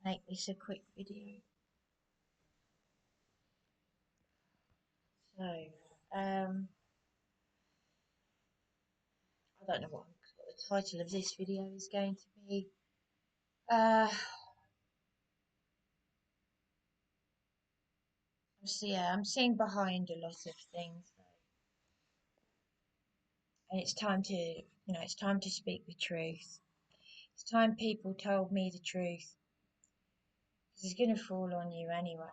make this a quick video. So, I don't know what the title of this video is going to be. So yeah, I'm seeing behind a lot of things, and it's time to, it's time to speak the truth. It's time people told me the truth, because it's going to fall on you anyway.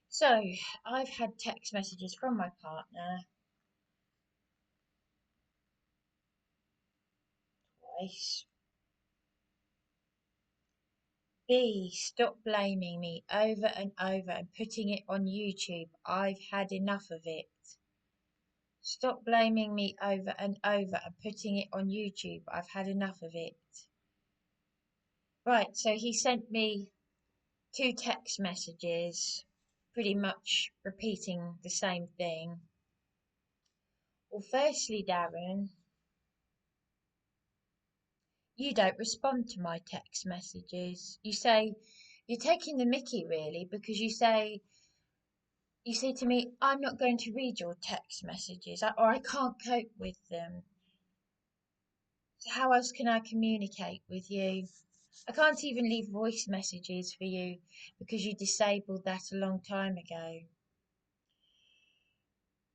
So, I've had text messages from my partner twice. B, stop blaming me over and over and putting it on YouTube. I've had enough of it. Stop blaming me over and over and putting it on YouTube. I've had enough of it. Right, so he sent me two text messages, pretty much repeating the same thing. Well, firstly, Darren, you don't respond to my text messages. You say you're taking the mickey, really, because you say to me, I'm not going to read your text messages, or I can't cope with them. So how else can I communicate with you? I can't even leave voice messages for you because you disabled that a long time ago.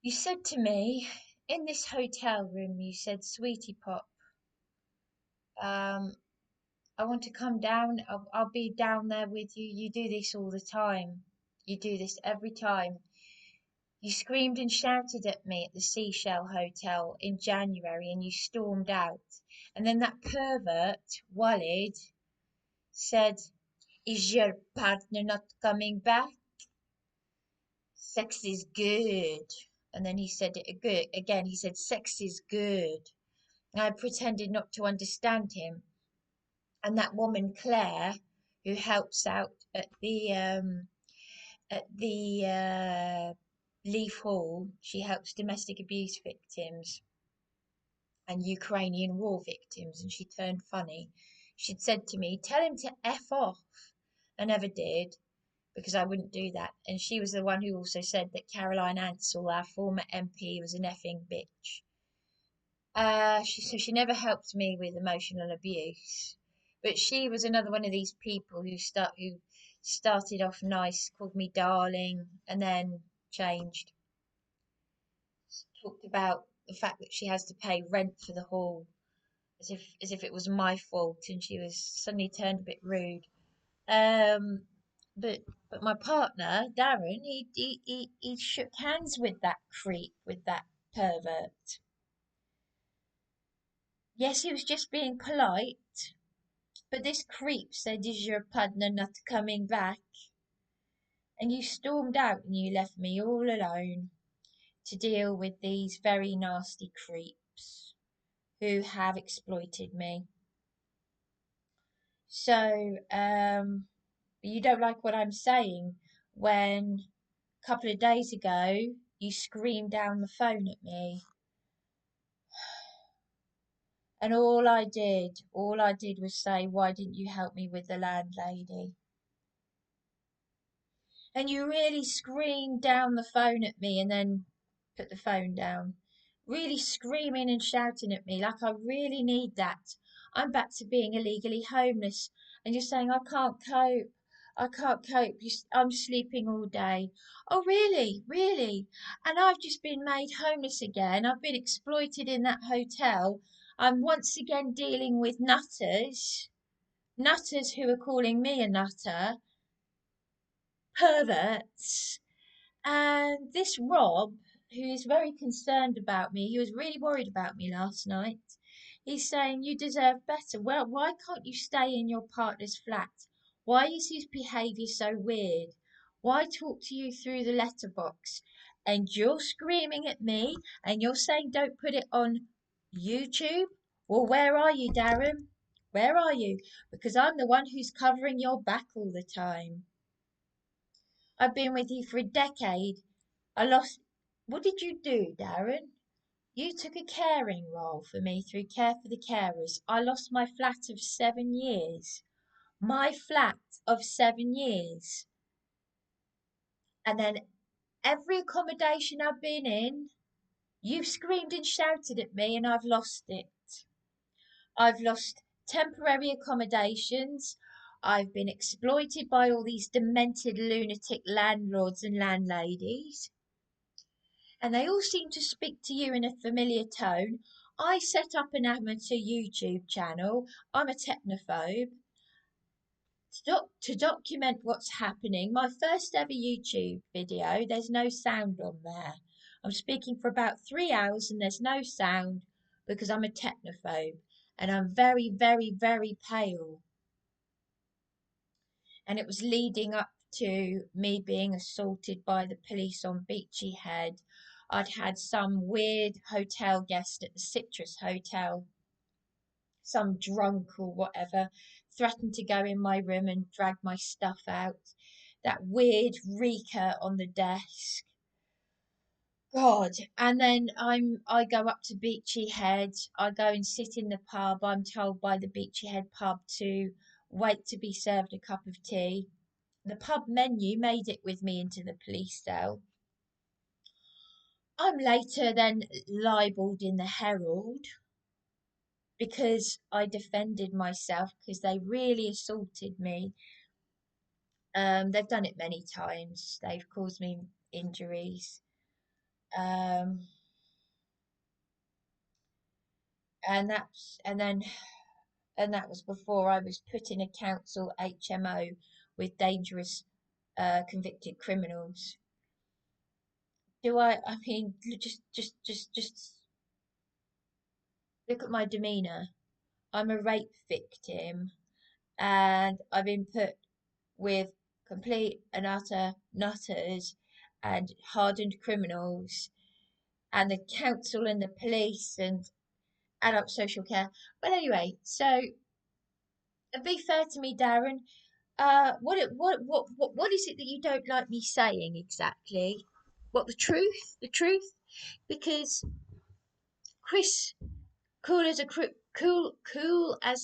You said to me in this hotel room, you said, Sweetie Pop, I want to come down. I'll be down there with you. You do this all the time. You do this every time. You screamed and shouted at me at the Seashell Hotel in January and you stormed out. And then that pervert, Walid, said, Is your partner not coming back? Sex is good. And then he said it good again. He said, Sex is good. And I pretended not to understand him. And that woman, Claire, who helps out at the Leaf Hall, she helps domestic abuse victims and Ukrainian war victims, and she turned funny. She'd said to me, Tell him to F off. I never did because I wouldn't do that. And she was the one who also said that Caroline Ansell, our former MP, was an effing bitch. So she never helped me with emotional abuse. But she was another one of these people who started off nice, called me darling, and then changed. Talked about the fact that she has to pay rent for the hall as if it was my fault, and she was suddenly turned a bit rude. Um, but my partner Darren, he shook hands with that creep, with that pervert. Yes, he was just being polite, but this creep said, "Is your partner not coming back?" And you stormed out and you left me all alone to deal with these very nasty creeps who have exploited me. So, you don't like what I'm saying when a couple of days ago you screamed down the phone at me. And all I did was say, why didn't you help me with the landlady? And you really screamed down the phone at me and then put the phone down. Really screaming and shouting at me like I really need that. I'm back to being illegally homeless. And you're saying, I can't cope. I can't cope. I'm sleeping all day. Oh, really? Really? And I've just been made homeless again. I've been exploited in that hotel. I'm once again dealing with nutters. Nutters who are calling me a nutter. Perverts. And this Rob, who is very concerned about me, he was really worried about me last night. He's saying, You deserve better. Well, why can't you stay in your partner's flat? Why is his behaviour so weird? Why talk to you through the letterbox? And you're screaming at me and you're saying, Don't put it on YouTube? Well, where are you, Darren? Where are you? Because I'm the one who's covering your back all the time. I've been with you for a decade. I lost. What did you do, Darren? You took a caring role for me through Care for the Carers. I lost my flat of 7 years. my flat of 7 years. And then every accommodation I've been in, you've screamed and shouted at me, and I've lost it. I've lost temporary accommodations. I've been exploited by all these demented lunatic landlords and landladies, and they all seem to speak to you in a familiar tone. I set up an amateur YouTube channel. I'm a technophobe. To document what's happening. My first ever YouTube video, there's no sound on there. I'm speaking for about 3 hours and there's no sound because I'm a technophobe and I'm very, very, very pale. And it was leading up to me being assaulted by the police on Beachy Head. I'd had some weird hotel guest at the Citrus Hotel, some drunk or whatever, threatened to go in my room and drag my stuff out. That weird reeker on the desk. God. And then I go up to Beachy Head. I go and sit in the pub. I'm told by the Beachy Head pub to wait to be served a cup of tea. The pub menu made it with me into the police cell. I'm later then libelled in the Herald because I defended myself because they really assaulted me. They've done it many times. They've caused me injuries. Um, and then that was before I was put in a council HMO with dangerous convicted criminals. I mean, just look at my demeanour. I'm a rape victim and I've been put with complete and utter nutters and hardened criminals and the council and the police and adult social care. But anyway, so be fair to me, Darren. What is it that you don't like me saying exactly? What the truth? The truth? Because Chris, cool as a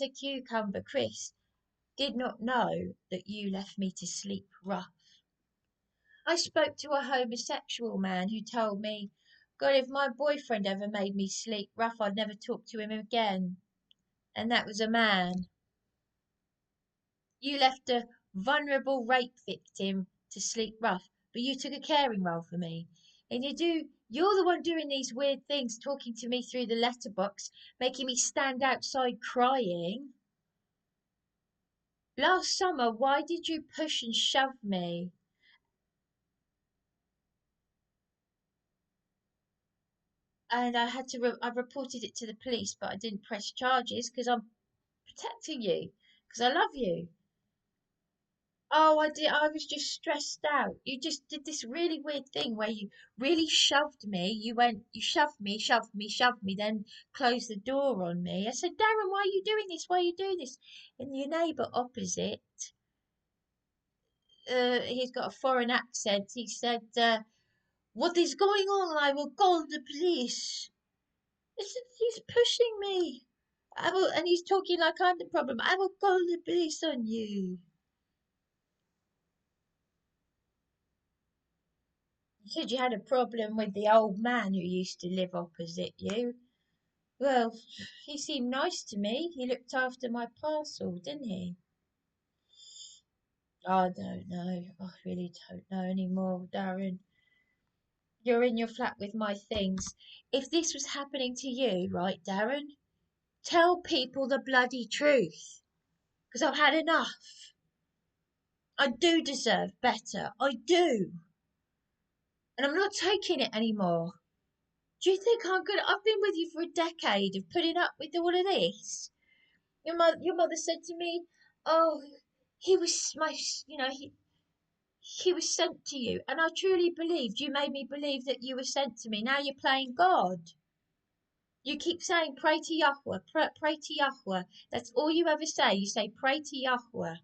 cucumber, Chris did not know that you left me to sleep rough. I spoke to a homosexual man who told me, God, if my boyfriend ever made me sleep rough, I'd never talk to him again. And that was a man. You left a vulnerable rape victim to sleep rough, but you took a caring role for me. And you're the one doing these weird things, talking to me through the letterbox, making me stand outside crying. Last summer, why did you push and shove me? And I reported it to the police, but I didn't press charges because I'm protecting you, because I love you. Oh, I did. I was just stressed out. You just did this really weird thing where you really shoved me. You shoved me, then closed the door on me. I said, Darren, why are you doing this? Why are you doing this? And your neighbour opposite, he's got a foreign accent. He said, what is going on? I will call the police. I said, he's pushing me. And he's talking like I'm the problem. I will call the police on you. You said you had a problem with the old man who used to live opposite you. Well, he seemed nice to me. He looked after my parcel, didn't he? I don't know. I really don't know anymore, Darren. You're in your flat with my things. If this was happening to you, right, Darren, tell people the bloody truth. Because I've had enough. I do deserve better. I do. And I'm not taking it anymore. Do you think I'm good? I've been with you for a decade of putting up with all of this. Your mother said to me, "Oh, he was my, he was sent to you," and I truly believed. You made me believe that you were sent to me. Now you're playing God. You keep saying, "Pray to Yahweh, pray to Yahweh." That's all you ever say. You say, "Pray to Yahweh,"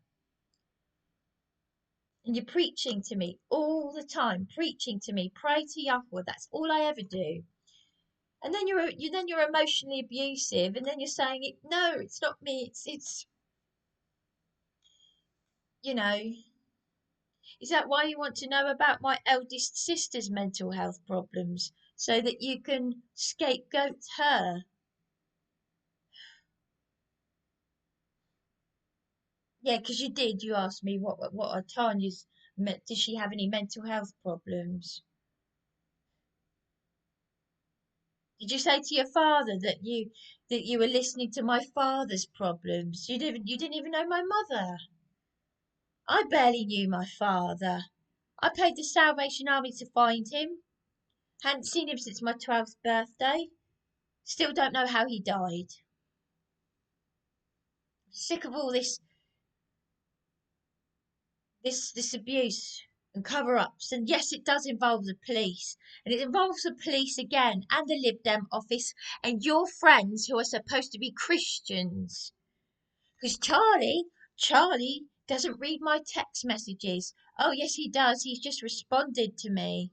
and you're preaching to me all the time, preaching to me, "Pray to Yahweh." That's all I ever do. And then you're emotionally abusive, and then you're saying, "No, it's not me. It's." You know, is that why you want to know about my eldest sister's mental health problems? So that you can scapegoat her? Yeah, because you did. You asked me what are Tanya's. Does she have any mental health problems? Did you say to your father that you were listening to my father's problems? You didn't even know my mother. I barely knew my father. I paid the Salvation Army to find him. Hadn't seen him since my 12th birthday. Still don't know how he died. Sick of all this abuse and cover ups. And yes, it does involve the police. And it involves the police again and the Lib Dem office and your friends who are supposed to be Christians. Because Charlie doesn't read my text messages. Oh, yes, he does. He's just responded to me.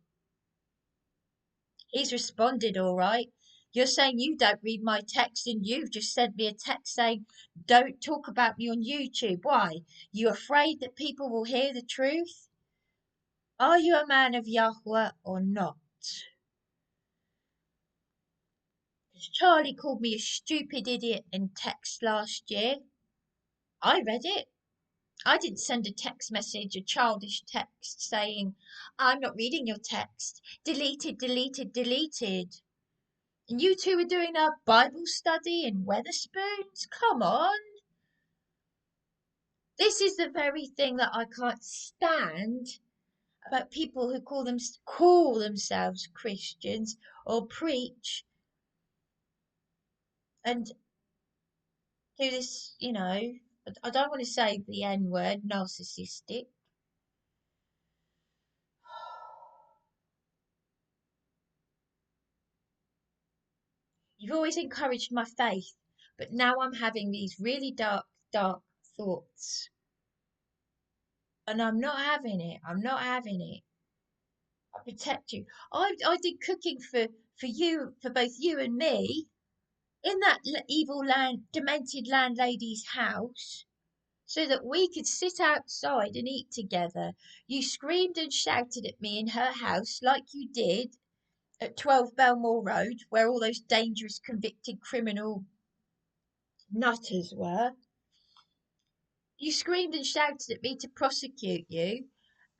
He's responded all right. You're saying you don't read my text and you've just sent me a text saying, don't talk about me on YouTube. Why? You afraid that people will hear the truth? Are you a man of Yahweh or not? Because Charlie called me a stupid idiot in text last year. I read it. I didn't send a text message, a childish text saying, I'm not reading your text. Deleted, deleted, deleted. And you two were doing a Bible study in Weatherspoons? Come on. This is the very thing that I can't stand about people who call themselves Christians or preach and do this, I don't want to say the N word, narcissistic. You've always encouraged my faith, but now I'm having these really dark, dark thoughts. And I'm not having it. I'm not having it. I protect you. I did cooking for you, for both you and me, in that evil demented landlady's house, so that we could sit outside and eat together. You screamed and shouted at me in her house like you did at 12 Belmore Road, where all those dangerous convicted criminal nutters were. You screamed and shouted at me to prosecute you,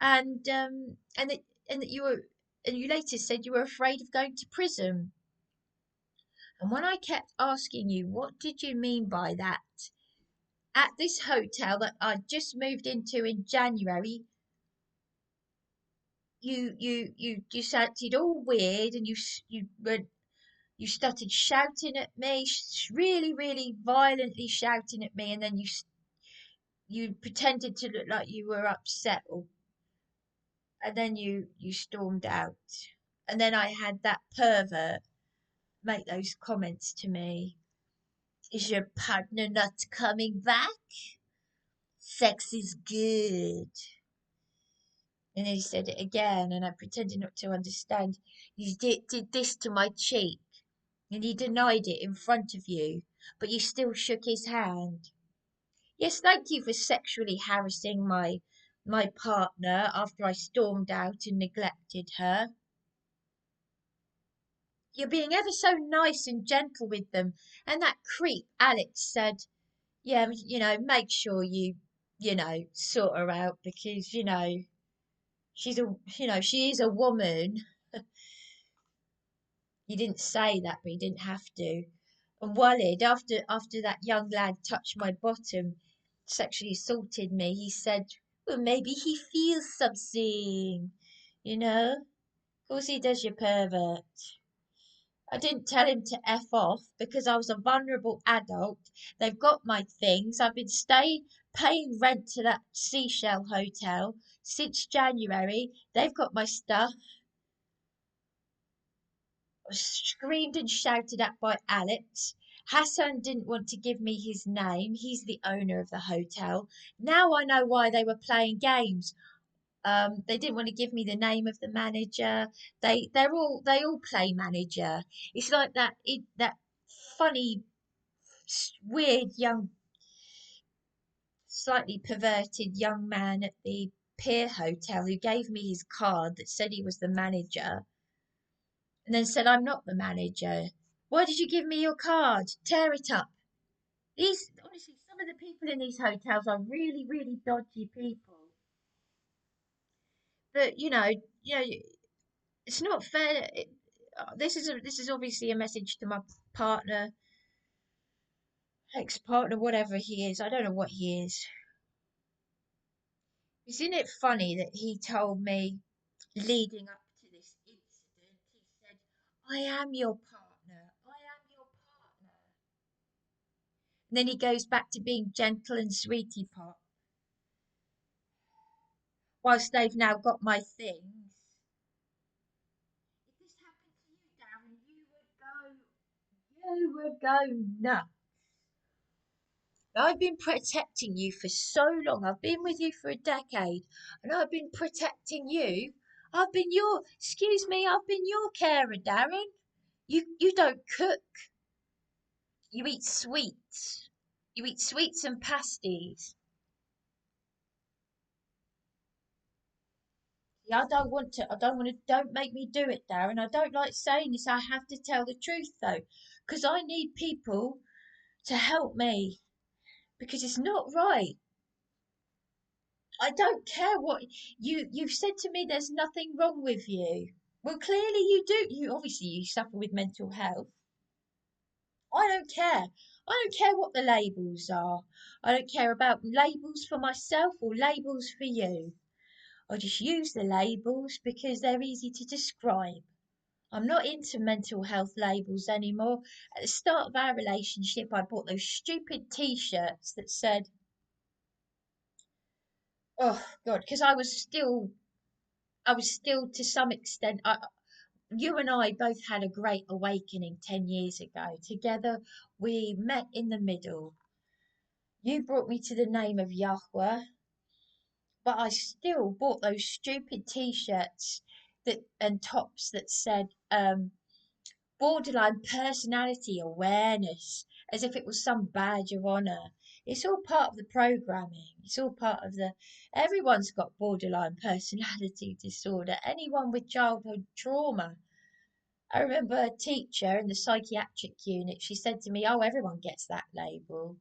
and that you later said you were afraid of going to prison. And when I kept asking you what did you mean by that, at this hotel that I just moved into in January, you sounded all weird, and you started shouting at me, really really violently shouting at me, and then you pretended to look like you were upset, and then you stormed out. And then I had that pervert make those comments to me. Is your partner not coming back? Sex is good. And then he said it again, and I pretended not to understand. You did this to my cheek, and he denied it in front of you, but you still shook his hand. Yes, thank you for sexually harassing my partner after I stormed out and neglected her. You're being ever so nice and gentle with them. And that creep Alex said, yeah, make sure sort her out because, she is a woman. You didn't say that, but you didn't have to. And Walid, after that young lad touched my bottom, sexually assaulted me, he said, well, maybe he feels something, you know? Of course he does, you pervert. I didn't tell him to F off because I was a vulnerable adult. They've got my things. I've been paying rent to that seashell hotel since January. They've got my stuff. I was screamed and shouted at by Alex. Hassan didn't want to give me his name. He's the owner of the hotel. Now I know why they were playing games. They didn't want to give me the name of the manager. They all play manager. It's like that funny weird young slightly perverted young man at the Pier Hotel who gave me his card that said he was the manager and then said, I'm not the manager. Why did you give me your card? Tear it up. These, honestly, some of the people in these hotels are really, really dodgy people. But, it's not fair. This is obviously a message to my partner, ex-partner, whatever he is. I don't know what he is. Isn't it funny that he told me leading up to this incident, he said, I am your partner. I am your partner. And then he goes back to being gentle and sweetie pot. Whilst they've now got my things. If this happened to you, Darren, you would go nuts. I've been protecting you for so long. I've been with you for a decade and I've been protecting you. I've been your carer, Darren. You don't cook. You eat sweets. You eat sweets and pasties. Yeah, don't make me do it, Darren. I don't like saying this. I have to tell the truth though, because I need people to help me because it's not right. I don't care what you've said to me. There's nothing wrong with you. Well, clearly you do. You suffer with mental health. I don't care. I don't care what the labels are. I don't care about labels for myself or labels for you. I just use the labels because they're easy to describe. I'm not into mental health labels anymore. At the start of our relationship, I bought those stupid T-shirts that said, "Oh God," because I was still to some extent. You and I both had a great awakening 10 years ago. Together, we met in the middle. You brought me to the name of Yahweh, but I still bought those stupid T-shirts that and tops that said borderline personality awareness, as if it was some badge of honor. It's all part of the programming. It's all part of the. Everyone's got borderline personality disorder. Anyone with childhood trauma. I remember a teacher in the psychiatric unit. She said to me, "Oh, everyone gets that label."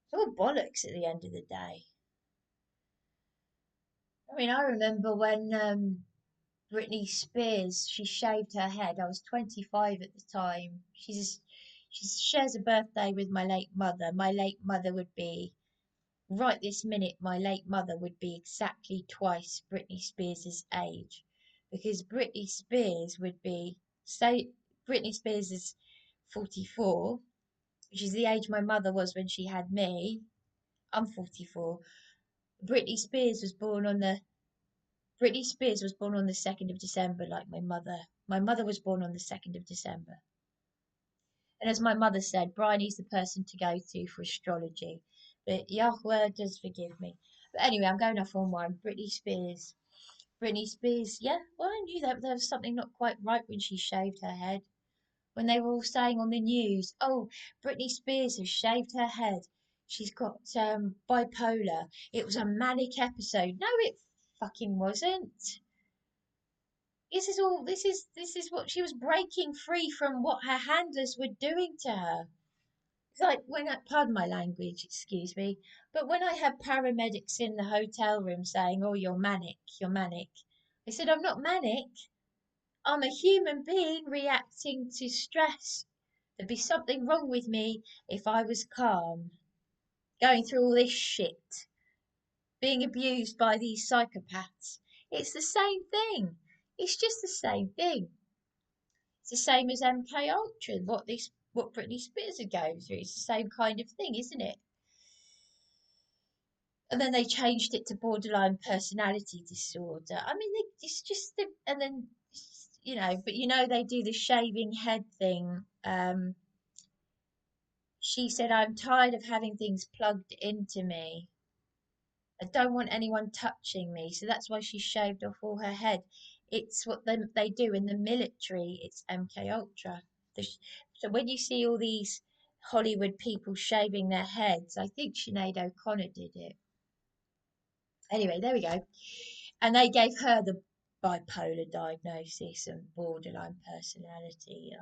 It's all bollocks at the end of the day. I mean, I remember when Britney Spears, she shaved her head. I was 25 at the time. She shares a birthday with my late mother. My late mother would be, right this minute, my late mother would be exactly twice Britney Spears' age. Because say, Britney Spears is 44, which is the age my mother was when she had me. I'm 44. Britney Spears was born on the Britney Spears was born on the 2nd of December, like my mother. My mother was born on the 2nd of December. And as my mother said, Bryony's the person to go to for astrology. But Yahweh does forgive me. But anyway, I'm going off on one. Britney Spears. Britney Spears, yeah, well, I knew that there was something not quite right when she shaved her head. When they were all saying on the news, oh, Britney Spears has shaved her head. She's got bipolar. It was a manic episode. No, it fucking wasn't. This is what she was breaking free from what her handlers were doing to her. It's like pardon my language, excuse me, but when I had paramedics in the hotel room saying, "Oh, you're manic," I said, "I'm not manic. I'm a human being reacting to stress. There'd be something wrong with me if I was calm, going through all this shit, being abused by these psychopaths. It's the same thing. It's just the same thing. It's the same as MK Ultra, what Britney Spears are going through. It's the same kind of thing, isn't it? And then they changed it to borderline personality disorder. I mean, it's just and then but they do the shaving head thing. She said, "I'm tired of having things plugged into me. I don't want anyone touching me." So that's why she shaved off all her head. It's what they do in the military. It's MK Ultra. So when you see all these Hollywood people shaving their heads. I think Sinead O'Connor did it. Anyway, there we go. And they gave her the bipolar diagnosis and borderline personality.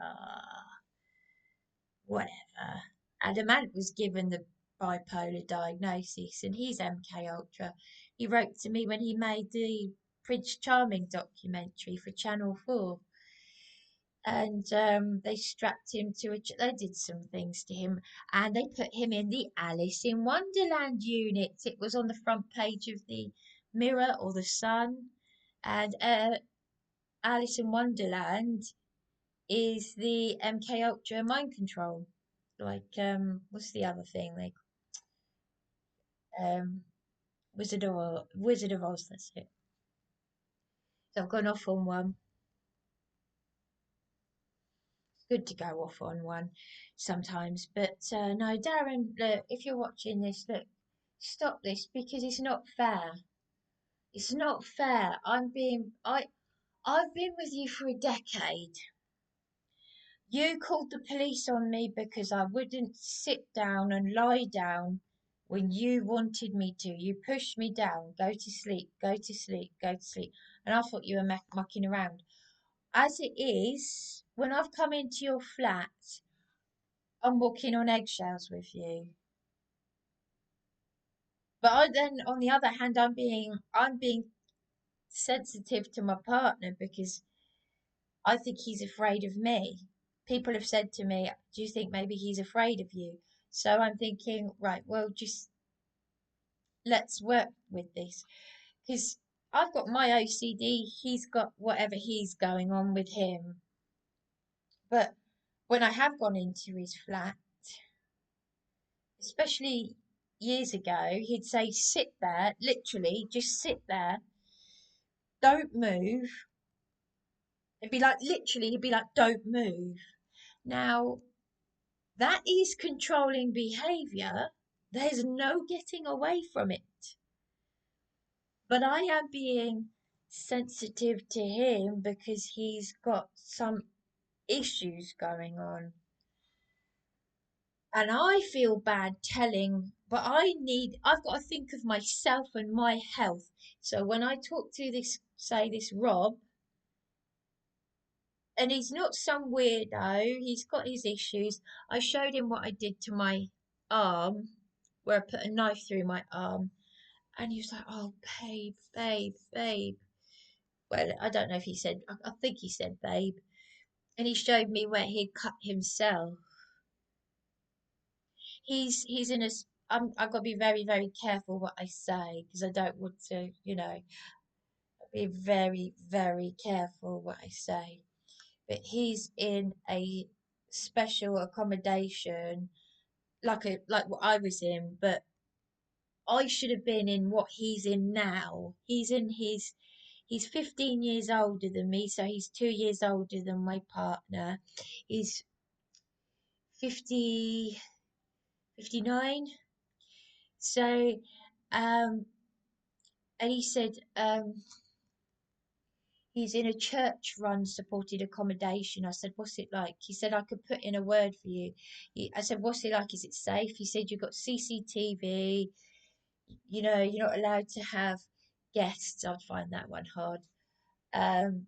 Whatever. Adamant was given the bipolar diagnosis, and he's MK Ultra. He wrote to me when he made the Prince Charming documentary for Channel 4, and they strapped him to a. They did some things to him, and they put him in the Alice in Wonderland unit. It was on the front page of the Mirror or the Sun, and Alice in Wonderland is the MK Ultra mind control. Like what's the other thing? Like um, Wizard of Oz. That's it. So I've gone off on one. Good to go off on one sometimes, but no, Darren. Look, if you're watching this, look, stop this because it's not fair. It's not fair. I've been with you for a decade. You called the police on me because I wouldn't sit down and lie down when you wanted me to. You pushed me down. Go to sleep, go to sleep, go to sleep. And I thought you were mucking around. As it is, when I've come into your flat, I'm walking on eggshells with you. But then, on the other hand, I'm being sensitive to my partner because I think he's afraid of me. People have said to me, "Do you think maybe he's afraid of you?" So I'm thinking, right, well, just let's work with this because I've got my OCD, he's got whatever he's going on with him. But when I have gone into his flat, especially years ago, he'd say, sit there, literally, just sit there, don't move. It'd be like, literally, he'd be like, don't move. Now, that is controlling behavior. There's no getting away from it. But I am being sensitive to him because he's got some issues going on. And I feel bad telling, but I've got to think of myself and my health. So when I talk to this, say, this Rob, and he's not some weirdo, he's got his issues. I showed him what I did to my arm, where I put a knife through my arm, and he was like, oh, babe, babe, babe. Well, I don't know if he said, I think he said babe. And he showed me where he'd cut himself. He's in a. I've got to be very, very careful what I say because I don't want to, be very, very careful what I say. But he's in a special accommodation, like what I was in, but I should have been in what he's in now. He's 15 years older than me, so he's 2 years older than my partner. He's 50, 59. So, um, and he said, he's in a church run supported accommodation. I said, what's it like? He said, I could put in a word for you. I said, what's it like? Is it safe? He said, you've got CCTV. You're not allowed to have guests. I'd find that one hard. Um,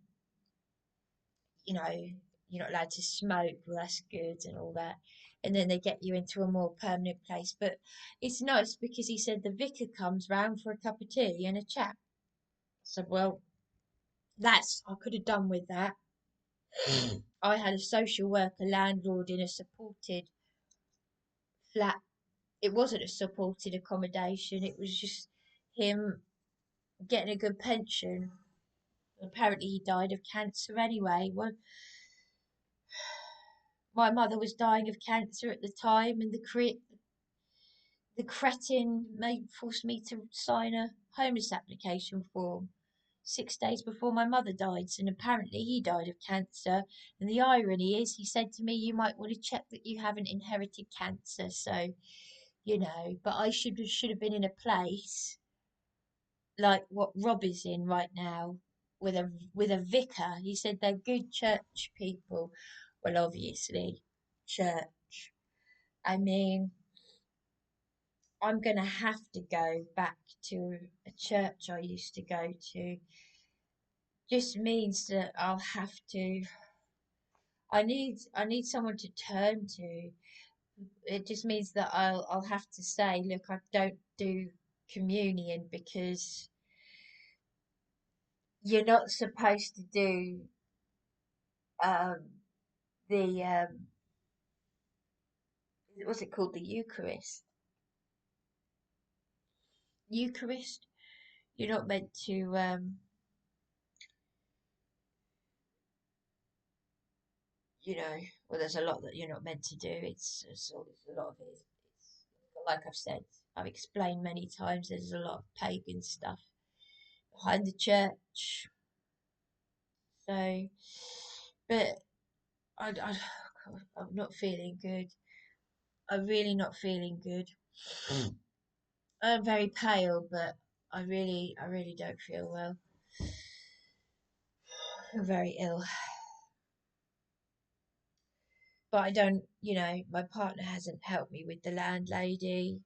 you know, you're not allowed to smoke. Well, that's good and all that. And then they get you into a more permanent place. But it's nice because he said the vicar comes round for a cup of tea and a chat. I said, well, I could have done with that. I had a social worker landlord in a supported flat. It wasn't a supported accommodation, it was just him getting a good pension. Apparently, he died of cancer anyway. Well, my mother was dying of cancer at the time, and the cretin forced me to sign a homeless application form 6 days before my mother died. And apparently, he died of cancer. And the irony is, he said to me, "You might want to check that you haven't inherited cancer." So, but I should have been in a place like what Rob is in right now with a vicar. He said they're good church people. Well, obviously, church. I mean, I'm going to have to go back to a church I used to go to. Just means that I'll have to. I need someone to turn to. It just means that I'll have to say, look, I don't do communion because you're not supposed to do um, the what's it called, the Eucharist. You're not meant to you know, well, there's a lot that you're not meant to do. It's a lot of it. It's like I've said, I've explained many times. There's a lot of pagan stuff behind the church. So, but I'm not feeling good. I'm really not feeling good. I'm very pale, but I really don't feel well. I'm very ill. But I don't, my partner hasn't helped me with the landlady.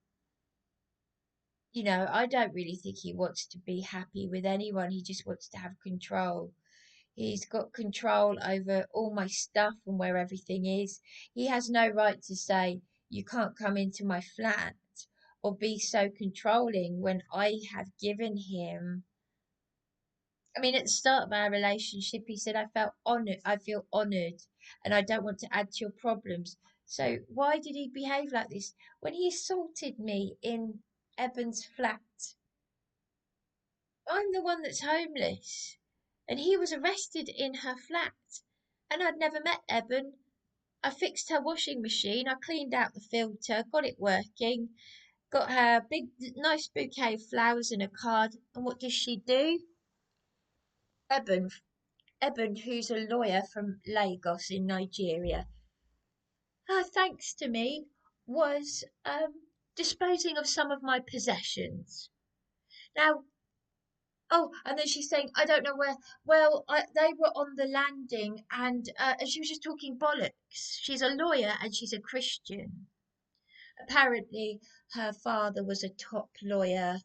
I don't really think he wants to be happy with anyone. He just wants to have control. He's got control over all my stuff and where everything is. He has no right to say, you can't come into my flat or be so controlling when I have given him. I mean, at the start of our relationship, he said, I feel honoured and I don't want to add to your problems. So why did he behave like this? When he assaulted me in Eben's flat, I'm the one that's homeless. And he was arrested in her flat. And I'd never met Eben. I fixed her washing machine. I cleaned out the filter, got it working, got her a big, nice bouquet of flowers and a card. And what does she do? Eben, Eben, who's a lawyer from Lagos in Nigeria, thanks to me, was disposing of some of my possessions. Now, oh, and then she's saying, I don't know where. Well, they were on the landing, and she was just talking bollocks. She's a lawyer and she's a Christian. Apparently, her father was a top lawyer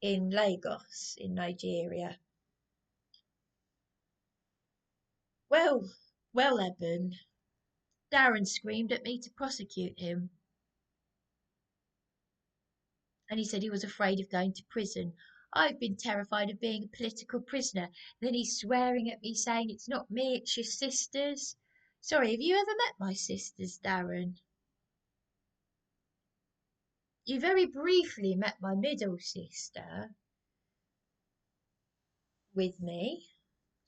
in Lagos, in Nigeria. Well, well, Eben, Darren screamed at me to prosecute him, and he said he was afraid of going to prison. I've been terrified of being a political prisoner. Then he's swearing at me, saying it's not me, it's your sisters. Sorry, have you ever met my sisters, Darren? You very briefly met my middle sister with me.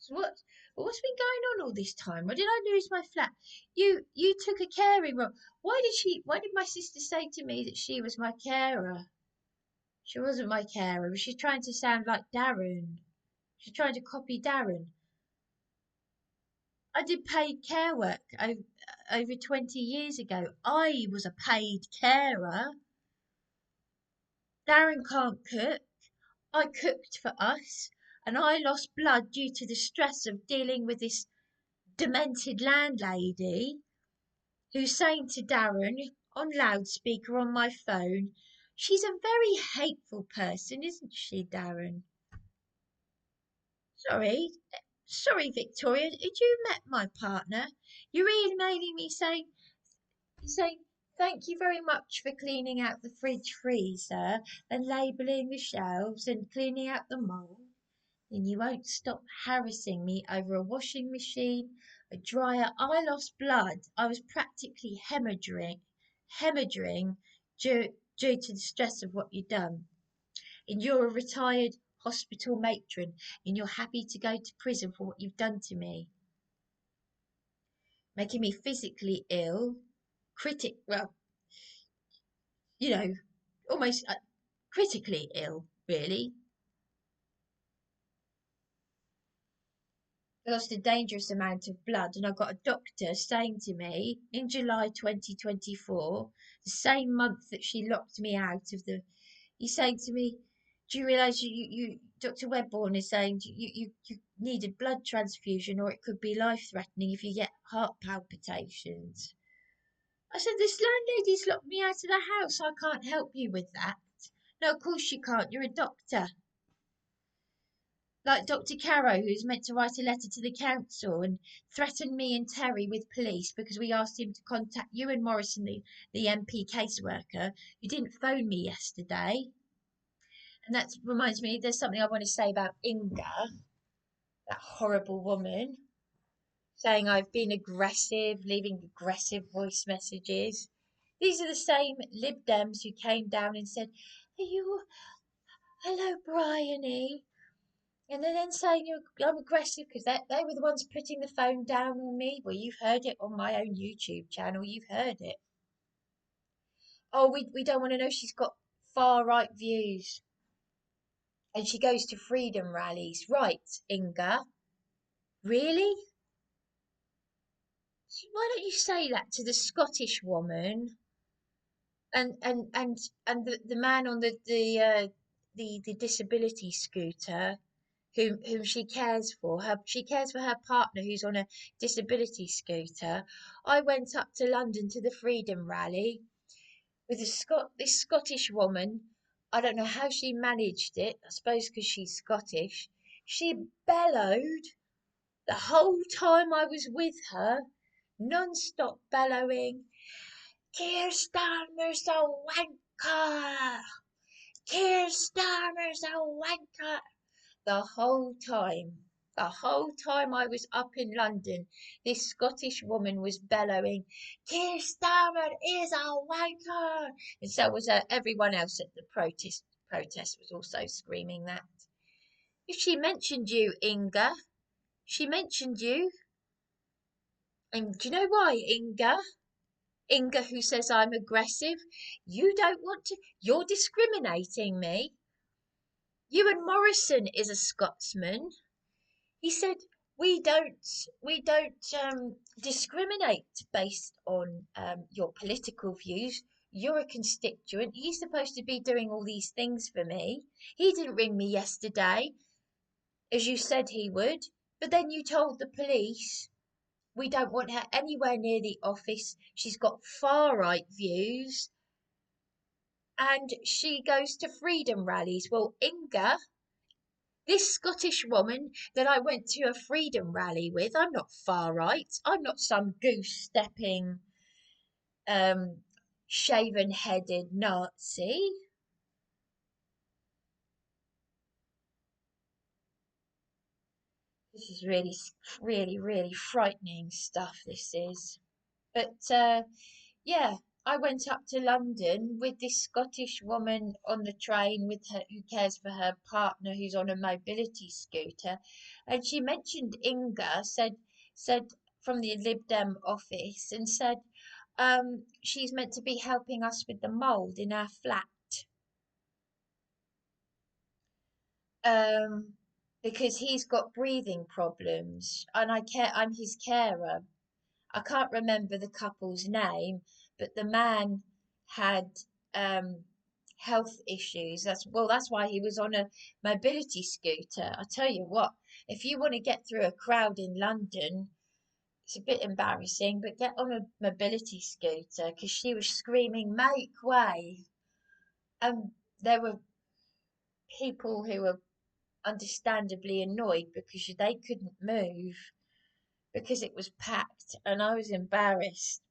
So what's been going on all this time? Why did I lose my flat? You took a caring role. Why did my sister say to me that she was my carer? She wasn't my carer. She's trying to sound like Darren. She's trying to copy Darren. I did paid care work over 20 years ago. I was a paid carer. Darren can't cook. I cooked for us, and I lost blood due to the stress of dealing with this demented landlady who's saying to Darren on loudspeaker on my phone, she's a very hateful person, isn't she, Darren? Sorry, sorry, Victoria, had you met my partner? You're emailing me saying thank you very much for cleaning out the fridge freezer and labelling the shelves and cleaning out the mould. Then you won't stop harassing me over a washing machine, a dryer. I lost blood. I was practically hemorrhaging due to the stress of what you've done. And you're a retired hospital matron, and you're happy to go to prison for what you've done to me, making me physically ill, well, you know, almost critically ill, really. I lost a dangerous amount of blood, and I got a doctor saying to me in July 2024, the same month that she locked me out of the. He's saying to me, "Do you realise Dr. Webborn is saying you need a blood transfusion, or it could be life threatening if you get heart palpitations." I said, this landlady's locked me out of the house. I can't help you with that. No, of course you can't. You're a doctor. Like Dr. Carrow, who's meant to write a letter to the council and threaten me and Terry with police because we asked him to contact you and Morrison, the MP caseworker, who didn't phone me yesterday. And that reminds me, there's something I want to say about Inga, that horrible woman, saying I've been aggressive, leaving aggressive voice messages. These are the same Lib Dems who came down and said, "Are you, hello, Bryony?" And they're then saying I'm aggressive because they were the ones putting the phone down on me. Well, you've heard it on my own YouTube channel. You've heard it. Oh, we don't want to know she's got far right views. And she goes to freedom rallies. Right, Inga. Really? Why don't you say that to the Scottish woman and the man on the disability scooter whom she cares for she cares for her partner who's on a disability scooter. I went up to London to the freedom rally with this Scottish woman. I don't know how she managed it. I suppose because she's Scottish. She bellowed the whole time I was with her, non-stop bellowing, Keir Starmer's a wanker! Keir Starmer's a wanker! The whole time. The whole time I was up in London, this Scottish woman was bellowing, Keir Starmer is a wanker! And so was everyone else at the protest was also screaming that. If she mentioned you, Inga, she mentioned you. And do you know why, Inga? Inga, who says I'm aggressive, you don't want to, you're discriminating me. You and Morrison is a Scotsman. He said we don't discriminate based on your political views. You're a constituent. He's supposed to be doing all these things for me. He didn't ring me yesterday, as you said he would. But then you told the police we don't want her anywhere near the office. She's got far right views and she goes to freedom rallies. Well, Inga, this Scottish woman that I went to a freedom rally with, I'm not far right. I'm not some goose stepping, um, shaven headed Nazi. This is really, really, really frightening stuff. This is. But yeah, I went up to London with this Scottish woman on the train with her who cares for her partner who's on a mobility scooter, and she mentioned Inga, said from the Lib Dem office, and said she's meant to be helping us with the mould in our flat. Um, because he's got breathing problems, and I'm his carer. I can't remember the couple's name, but the man had um, health issues. That's why he was on a mobility scooter. I tell you what, if you want to get through a crowd in London, it's a bit embarrassing, but get on a mobility scooter because she was screaming, "Make way!" And there were people who were understandably annoyed because they couldn't move because it was packed, and I was embarrassed.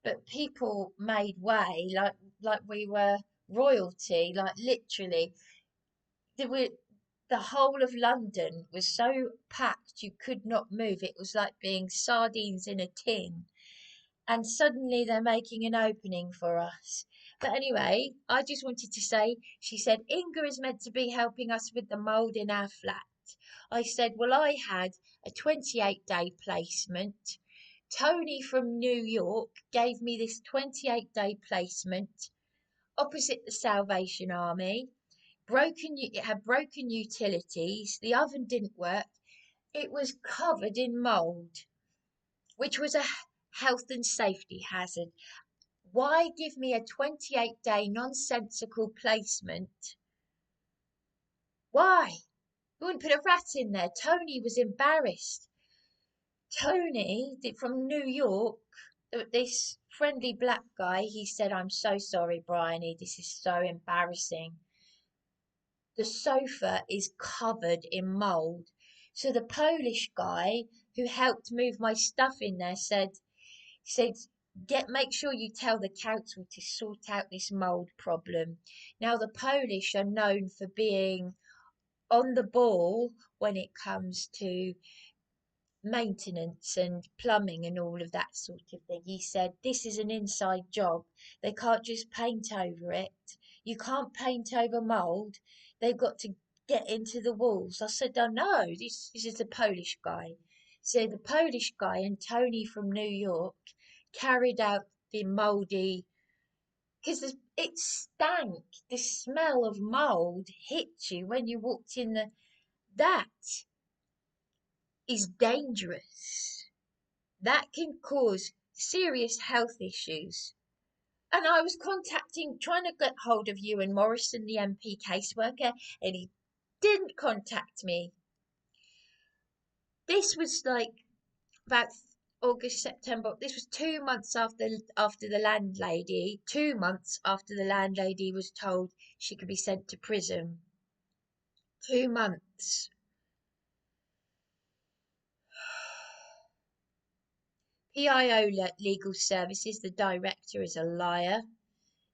But people made way like we were royalty, like literally. There were, the whole of London was so packed you could not move. It was like being sardines in a tin. And suddenly they're making an opening for us. But anyway, I just wanted to say, she said, Inga is meant to be helping us with the mould in our flat. I said, well, I had a 28-day placement. Tony from New York gave me this 28-day placement opposite the Salvation Army. It had broken utilities. The oven didn't work. It was covered in mould, which was a health and safety hazard. Why give me a 28-day nonsensical placement? Why? You wouldn't put a rat in there. Tony was embarrassed. Tony from New York. this friendly black guy, he said, "I'm so sorry, Bryony, this is so embarrassing. The sofa is covered in mould." So the Polish guy who helped move my stuff in there said, make sure you tell the council to sort out this mould problem. Now the Polish are known for being on the ball when it comes to maintenance and plumbing and all of that sort of thing. He said, "This is an inside job. They can't just paint over it. You can't paint over mould. They've got to get into the walls." I said, "Oh no, this is the Polish guy." So the Polish guy and Tony from New York carried out the mouldy, because it stank. The smell of mould hit you when you walked in the. That is dangerous. That can cause serious health issues. And I was trying to get hold of Ewan Morrison, the MP caseworker, and he didn't contact me. This was like about August, September. This was 2 months after the landlady. 2 months after the landlady was told she could be sent to prison. 2 months. PIO Legal Services, the director, is a liar.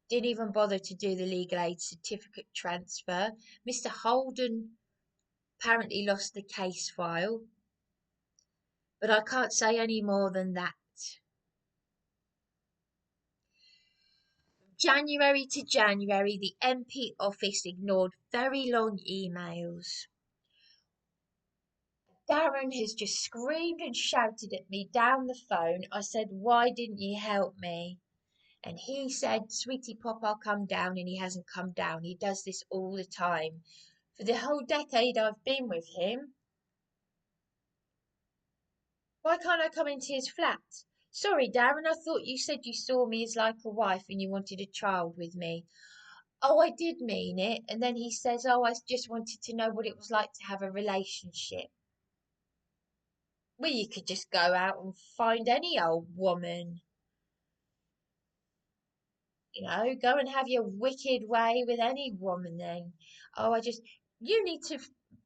Didn't even bother to do the legal aid certificate transfer. Mr. Holden apparently lost the case file, but I can't say any more than that. January to January, the MP office ignored very long emails. Darren has just screamed and shouted at me down the phone. I said, "Why didn't you help me?" And he said, "Sweetie Pop, I'll come down," and he hasn't come down. He does this all the time. For the whole decade I've been with him, why can't I come into his flat? "Sorry, Darren, I thought you said you saw me as like a wife and you wanted a child with me." "Oh, I did mean it." And then he says, "Oh, I just wanted to know what it was like to have a relationship." Well, you could just go out and find any old woman. Go and have your wicked way with any woman then. Oh, you need to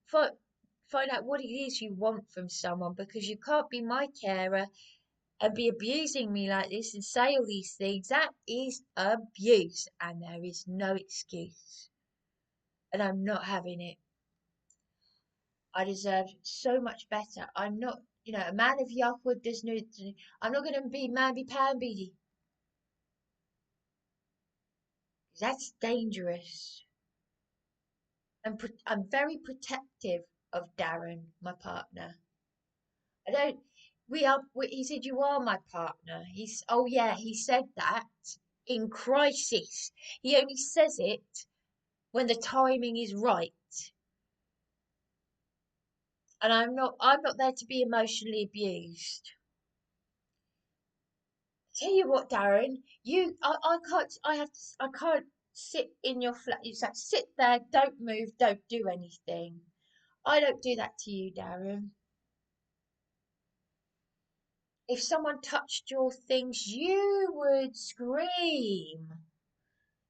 find out what it is you want from someone, because you can't be my carer and be abusing me like this and say all these things. That is abuse, and there is no excuse. And I'm not having it. I deserve so much better. I'm not, a man of Yahweh does not. I'm not going to be mamby pamby. That's dangerous. I'm very protective of Darren, my partner. I don't. He said, "You are my partner." Oh yeah, he said that in crisis. He only says it when the timing is right. And I'm not there to be emotionally abused. Tell you what, Darren, I can't sit in your flat. You said, "Sit there, don't move, don't do anything." I don't do that to you, Darren. If someone touched your things, you would scream.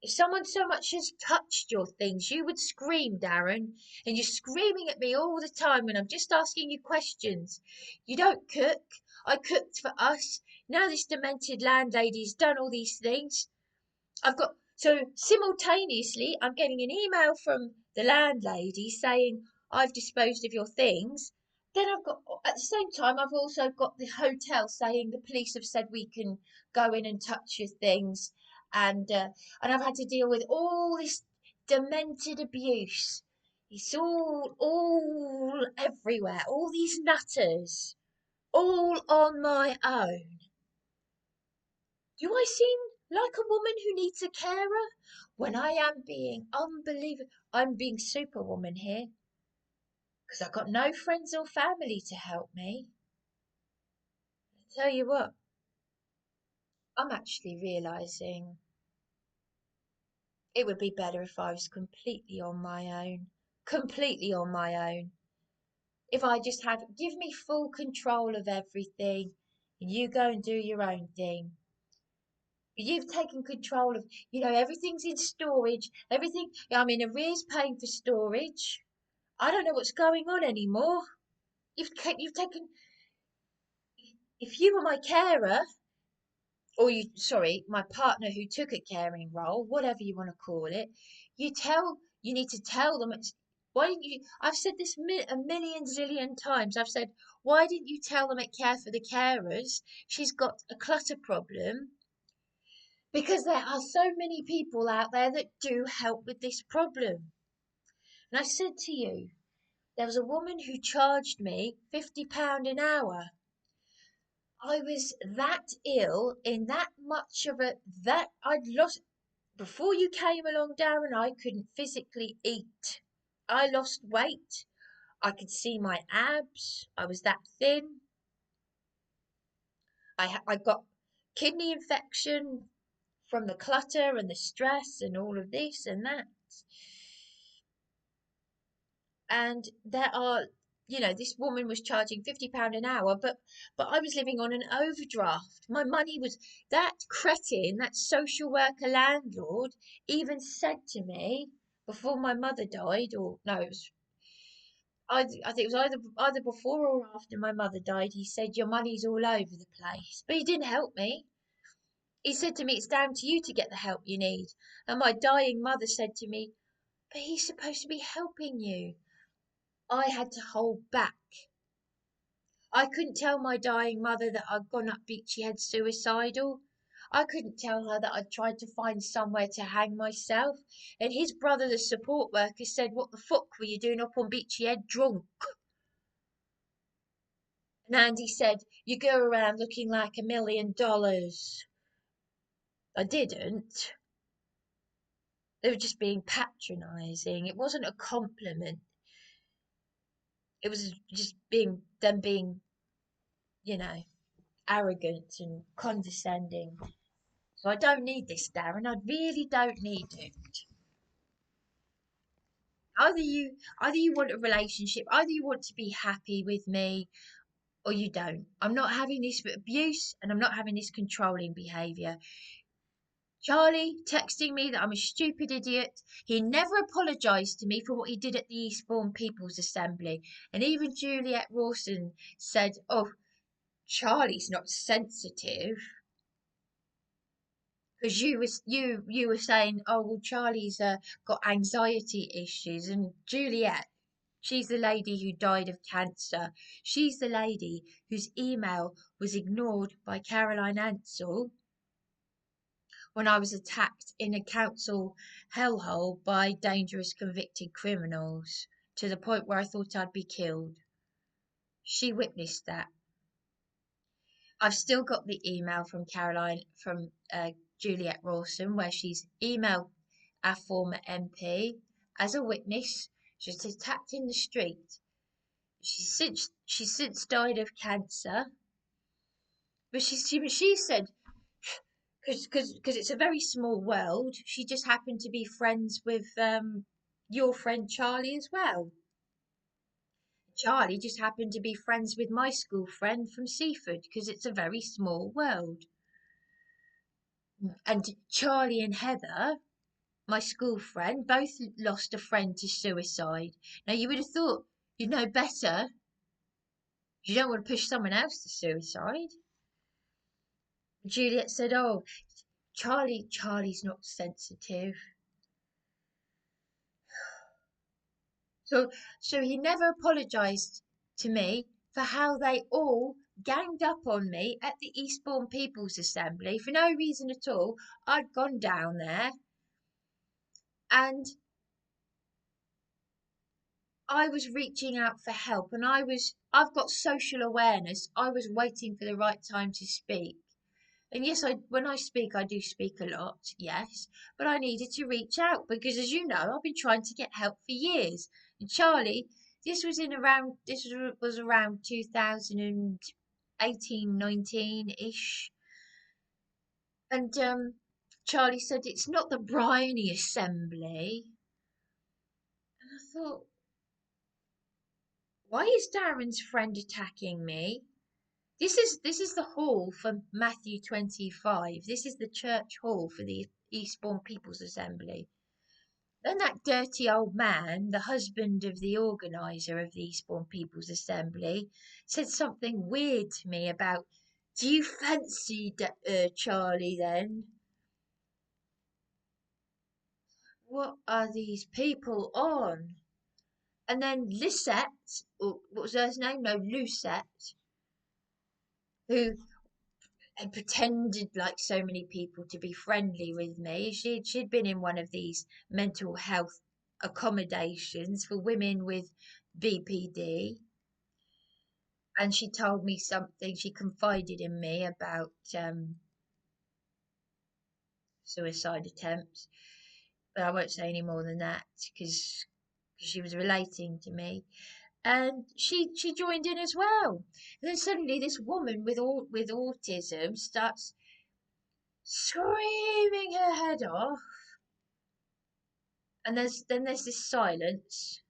If someone so much as touched your things, you would scream, Darren. And you're screaming at me all the time when I'm just asking you questions. You don't cook. I cooked for us. Now this demented landlady's done all these things. Simultaneously, I'm getting an email from the landlady saying, "I've disposed of your things." Then at the same time, I've also got the hotel saying the police have said we can go in and touch your things, and I've had to deal with all this demented abuse. It's all everywhere. All these nutters, all on my own. Do I seem like a woman who needs a carer when I am being unbelievable? I'm being superwoman here because I've got no friends or family to help me. I tell you what, I'm actually realizing it would be better if I was completely on my own. Completely on my own. If I just give me full control of everything. and you go and do your own thing. But you've taken control of, everything's in storage, everything. I'm in arrears paying for storage. I don't know what's going on anymore. You've taken, if you were my carer, or sorry, my partner who took a caring role, whatever you want to call it, you need to tell them. Why didn't you? I've said this a million zillion times. I've said, why didn't you tell them at Care for the Carers she's got a clutter problem? Because there are so many people out there that do help with this problem. And I said to you, there was a woman who charged me £50 an hour. I was that ill in that much of it that I'd lost. Before you came along, Darren, I couldn't physically eat. I lost weight. I could see my abs. I was that thin. I got kidney infection from the clutter and the stress and all of this and that. And there are, this woman was charging £50 an hour, but I was living on an overdraft. My money was, that cretin, that social worker landlord, even said to me before my mother died, or no, I think it was either before or after my mother died. He said your money's all over the place, but he didn't help me. He said to me, it's down to you to get the help you need. And my dying mother said to me, but he's supposed to be helping you. I had to hold back. I couldn't tell my dying mother that I'd gone up Beachy Head suicidal. I couldn't tell her that I'd tried to find somewhere to hang myself. And his brother, the support worker, said, what the fuck were you doing up on Beachy Head drunk? And Andy said, you go around looking like $1 million. I didn't. They were just being patronising. It wasn't a compliment. It was just them being, you know, arrogant and condescending. So I don't need this, Darren. I really don't need it. Either you want a relationship, either you want to be happy with me, or you don't. I'm not having this abuse, and I'm not having this controlling behaviour. Charlie texting me that I'm a stupid idiot. He never apologised to me for what he did at the Eastbourne People's Assembly. And even Juliet Rawson said, oh, Charlie's not sensitive. Because you were saying, oh well, Charlie's got anxiety issues, and Juliet, she's the lady who died of cancer. She's the lady whose email was ignored by Caroline Ansell when I was attacked in a council hellhole by dangerous convicted criminals to the point where I thought I'd be killed. She witnessed that. I've still got the email from Juliet Rawson where she's emailed our former MP as a witness. She was attacked in the street. She's since died of cancer. But she said, because it's a very small world, she just happened to be friends with your friend Charlie as well. Charlie just happened to be friends with my school friend from Seaford because it's a very small world. And Charlie and Heather, my school friend, both lost a friend to suicide. Now, you would have thought you'd know better. You don't want to push someone else to suicide. Juliet said, oh, Charlie's not sensitive. So he never apologised to me for how they all ganged up on me at the Eastbourne People's Assembly for no reason at all. I'd gone down there and I was reaching out for help, and I've got social awareness. I was waiting for the right time to speak. And yes, when I speak, I do speak a lot, yes, but I needed to reach out because, as you know, I've been trying to get help for years. And Charlie, this was around 2018, 19-ish. And Charlie said, it's not the Bryony Assembly. And I thought, why is Darren's friend attacking me? This is the hall for Matthew 25. This is the church hall for the Eastbourne People's Assembly. Then that dirty old man, the husband of the organiser of the Eastbourne People's Assembly, said something weird to me about, "Do you fancy Charlie then?" What are these people on? And then Lisette, or what was her name? No, Lucette, who had pretended like so many people to be friendly with me. She'd been in one of these mental health accommodations for women with BPD, and she told me something. She confided in me about suicide attempts, but I won't say any more than that because she was relating to me. And she joined in as well. And then suddenly this woman with autism starts screaming her head off, and there's this silence.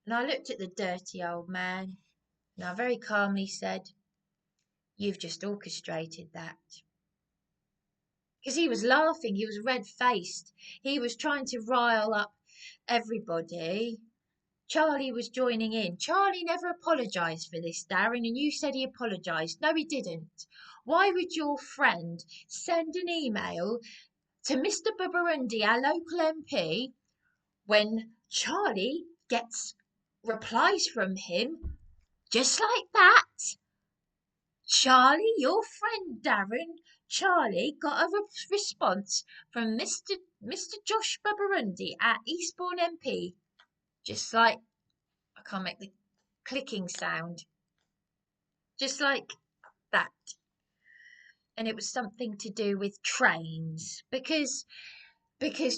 And I looked at the dirty old man, and I very calmly said, "You've just orchestrated that." Because he was laughing, he was red faced, he was trying to rile up everybody. Charlie was joining in. Charlie never apologised for this, Darren, and you said he apologised. No, he didn't. Why would your friend send an email to Mr. Burundi, our local MP, when Charlie gets replies from him just like that? Charlie, your friend Darren, Charlie got a response from Mr. Josh Burundi at Eastbourne MP, just like, I can't make the clicking sound, just like that. And it was something to do with trains, because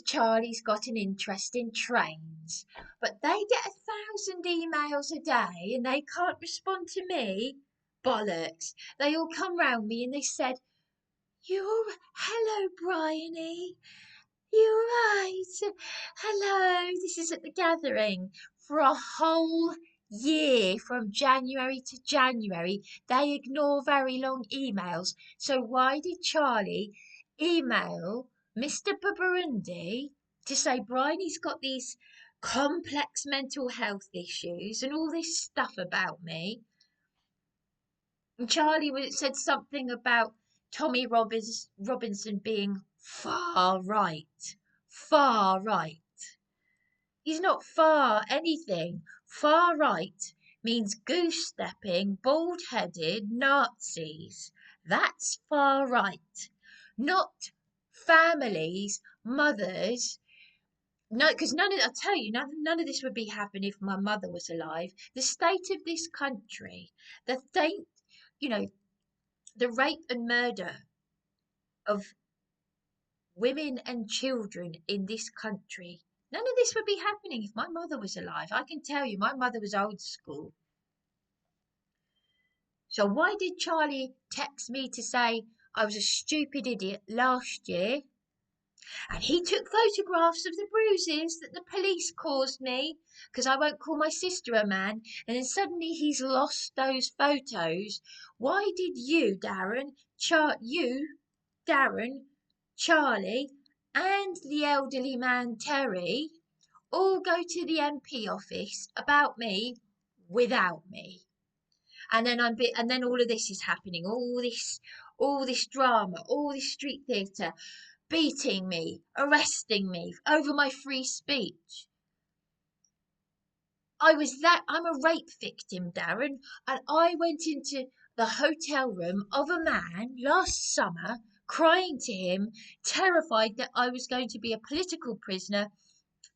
Charlie's got an interest in trains. But they get 1,000 emails a day and they can't respond to me. Bollocks. They all come round me and they said, Hello, Bryony. You're right. Hello. This is at the gathering for a whole year from January to January. They ignore very long emails. So why did Charlie email Mr. Burundi to say Bryony's got these complex mental health issues and all this stuff about me? And Charlie said something about Tommy Robinson being far right. Far right. He's not far anything. Far right means goose stepping, bald headed Nazis. That's far right. Not families, mothers. No, because I'll tell you, none of this would be happening if my mother was alive. The state of this country, the state, you know, the rape and murder of women and children in this country. None of this would be happening if my mother was alive. I can tell you, my mother was old school. So why did Charlie text me to say I was a stupid idiot last year? And he took photographs of the bruises that the police caused me, because I won't call my sister a man, and then suddenly he's lost those photos. Why did you, Darren, Charlie, and the elderly man Terry all go to the MP office about me without me? And then all of this is happening, all this drama, all this street theatre, beating me, arresting me over my free speech. I'm a rape victim, Darren, and I went into the hotel room of a man last summer, crying to him, terrified that I was going to be a political prisoner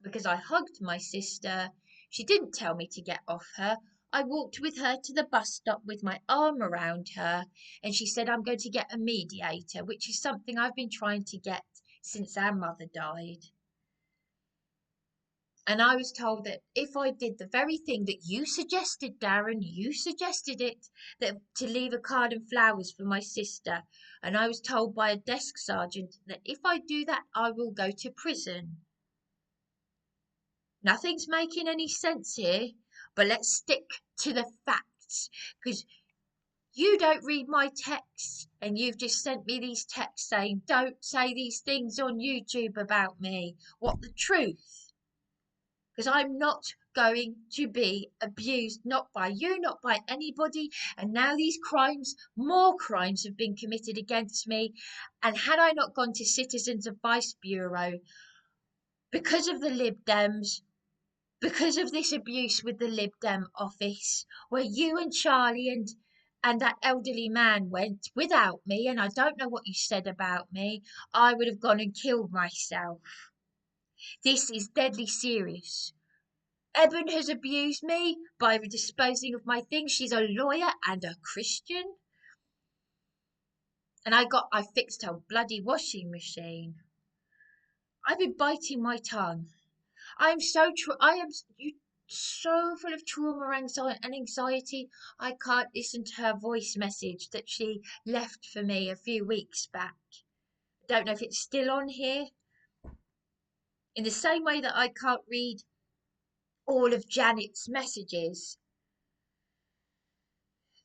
because I hugged my sister. She didn't tell me to get off her. I walked with her to the bus stop with my arm around her, and she said, "I'm going to get a mediator," which is something I've been trying to get since our mother died. And I was told that if I did the very thing that you suggested, Darren, you suggested it, that to leave a card and flowers for my sister. And I was told by a desk sergeant that if I do that, I will go to prison. Nothing's making any sense here, but let's stick to the facts, because You don't read my texts, and you've just sent me these texts saying, don't say these things on YouTube about me. What the truth? Because I'm not going to be abused, not by you, not by anybody. And now these crimes, more crimes have been committed against me. And had I not gone to Citizens Advice Bureau because of the Lib Dems, because of this abuse with the Lib Dem office, where you and Charlie and that elderly man went without me, and I don't know what you said about me, I would have gone and killed myself. This is deadly serious. Eben has abused me by disposing of my things. She's a lawyer and a Christian. And I fixed her bloody washing machine. I've been biting my tongue. I am so full of trauma, anxiety. I can't listen to her voice message that she left for me a few weeks back. I don't know if it's still on here. In the same way that I can't read all of Janet's messages.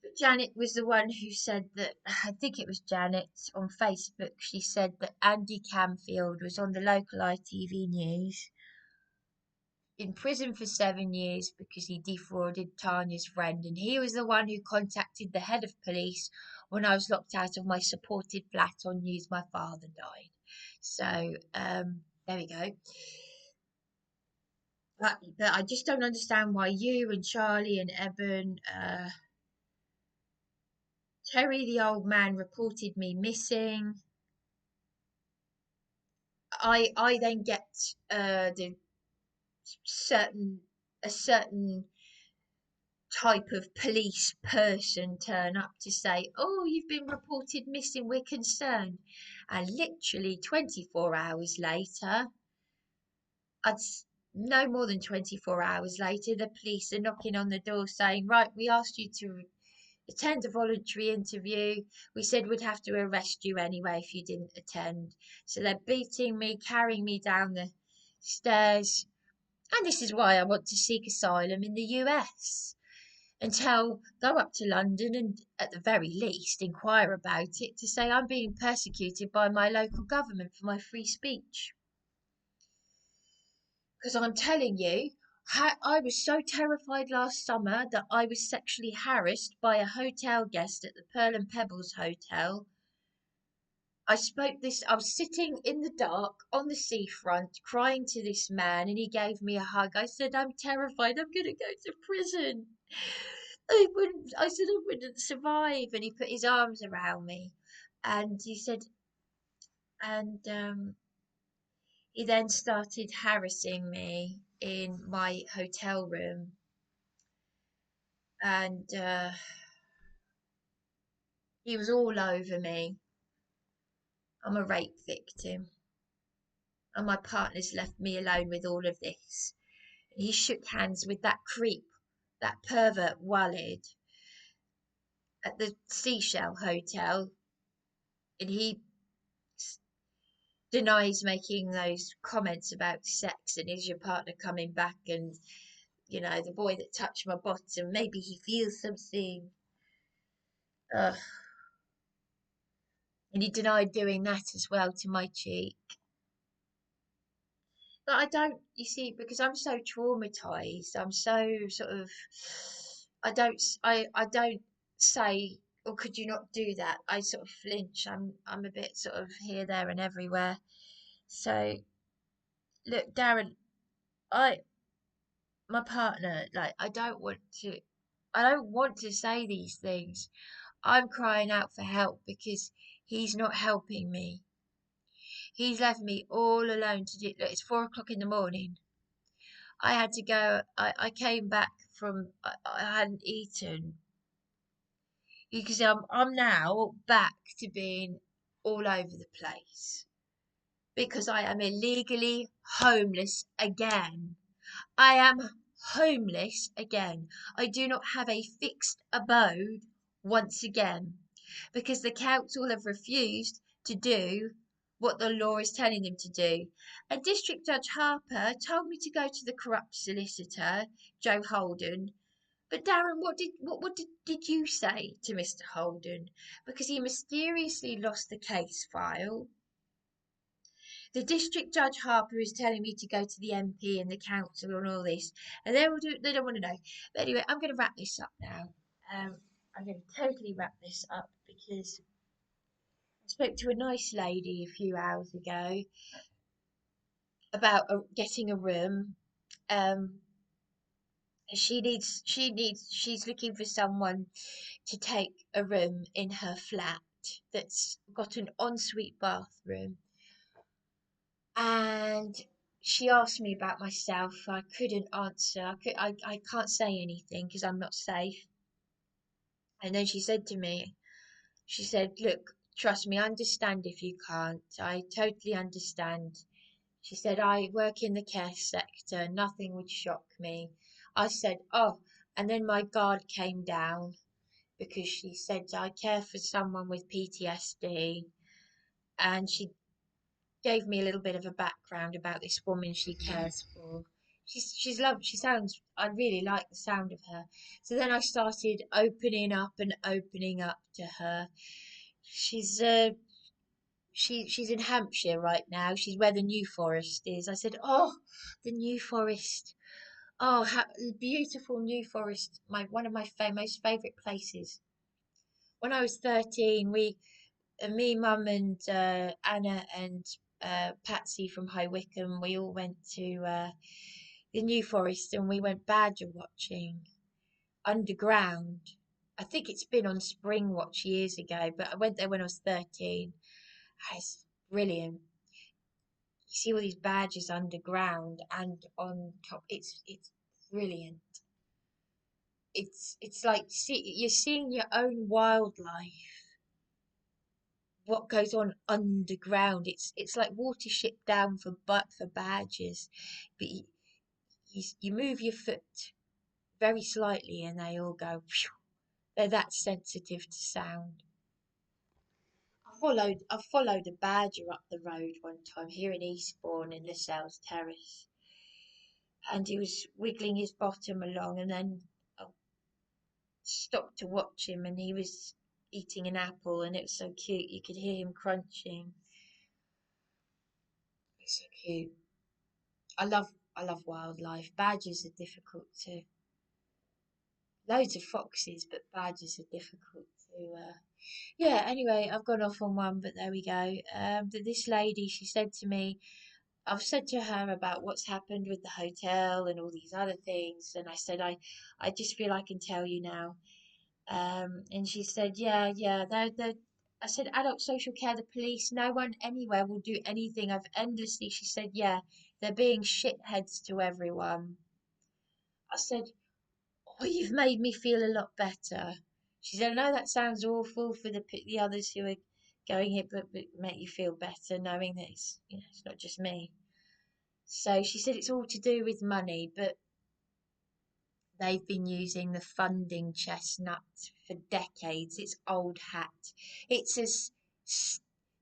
But Janet was the one who said that, I think it was Janet on Facebook, she said that Andy Camfield was on the local ITV news in prison for 7 years because he defrauded Tanya's friend, and he was the one who contacted the head of police when I was locked out of my supported flat on news my father died. So there we go. But I just don't understand why you and Charlie and Eben, Terry the old man reported me missing. I then get the certain a certain type of police person turn up to say, oh, you've been reported missing, we're concerned. And literally 24 hours later, I'd no more than 24 hours later, the police are knocking on the door saying, right, we asked you to attend a voluntary interview. We said we'd have to arrest you anyway if you didn't attend. So they're beating me, carrying me down the stairs. And this is why I want to seek asylum in the US. Go up to London and, at the very least, inquire about it to say I'm being persecuted by my local government for my free speech. Because I'm telling you, I was so terrified last summer that I was sexually harassed by a hotel guest at the Pearl and Pebbles Hotel. I was sitting in the dark on the seafront crying to this man, and he gave me a hug. I said, I'm terrified, I'm going to go to prison. I said I wouldn't survive. And he put his arms around me and he said, and he then started harassing me in my hotel room. And he was all over me. I'm a rape victim. And my partner's left me alone with all of this. And he shook hands with that creep, that pervert Walid, at the Seashell Hotel. And he denies making those comments about sex and is your partner coming back, and the boy that touched my bottom, maybe he feels something. Ugh. And he denied doing that as well to my cheek. But I don't, you see, because I'm so traumatized, I'm so sort of, I don't say, or could you not do that? I sort of flinch. I'm a bit sort of here, there, and everywhere. So look, Darren, I my partner, like, I don't want to say these things. I'm crying out for help because he's not helping me. He's left me all alone to do. Look, it's 4 o'clock in the morning. I had to go. I came back from. I hadn't eaten. You can see I'm now back to being all over the place because I am illegally homeless again. I am homeless again. I do not have a fixed abode once again because the council have refused to do what the law is telling them to do. And District Judge Harper told me to go to the corrupt solicitor, Joe Holden, But Darren, what did you say to Mr. Holden? Because he mysteriously lost the case file. The district judge Harper is telling me to go to the MP and the council and all this, and they don't want to know. But anyway, I'm going to wrap this up now. I'm going to totally wrap this up because I spoke to a nice lady a few hours ago about getting a room. Um, she's looking for someone to take a room in her flat that's got an ensuite bathroom. And she asked me about myself. I couldn't answer. I can't say anything because I'm not safe. And then she said to me, she said, "Look, trust me, I understand if you can't. I totally understand." She said, "I work in the care sector. Nothing would shock me." I said, "Oh," and then my guard came down because she said, "I care for someone with PTSD." And she gave me a little bit of a background about this woman she cares for. She's loved. She sounds. I really like the sound of her. So then I started opening up to her. She's she's in Hampshire right now. She's where the New Forest is. I said, "Oh, the New Forest. Oh, beautiful New Forest. My one of my most favourite places." When I was 13, me, Mum, and Anna and Patsy from High Wycombe, we all went to the New Forest and we went badger watching underground. I think it's been on Spring Watch years ago, but I went there when I was 13. It's brilliant. You see all these badgers underground and on top. It's brilliant. It's like you're seeing your own wildlife, what goes on underground. It's like water shipped down for badgers, but you move your foot very slightly and they all go. Phew. They're that sensitive to sound. I followed a badger up the road one time here in Eastbourne in Lascelles Terrace, and he was wiggling his bottom along, and then I stopped to watch him, and he was eating an apple, and it was so cute. You could hear him crunching. It's so cute. I love wildlife. Badgers are difficult to. Loads of foxes, but badgers are difficult to. Yeah. Anyway, I've gone off on one, but there we go. But this lady, she said to me, I've said to her about what's happened with the hotel and all these other things, and I said I just feel I can tell you now. And she said, yeah, yeah, they're. I said, adult social care, the police, no one anywhere will do anything. I've endlessly. She said, yeah, they're being shitheads to everyone. I said, "Oh, you've made me feel a lot better." She said, "I know that sounds awful for the others who are going here, but make you feel better knowing that it's not just me." So she said it's all to do with money, but they've been using the funding chestnut for decades. It's old hat. It's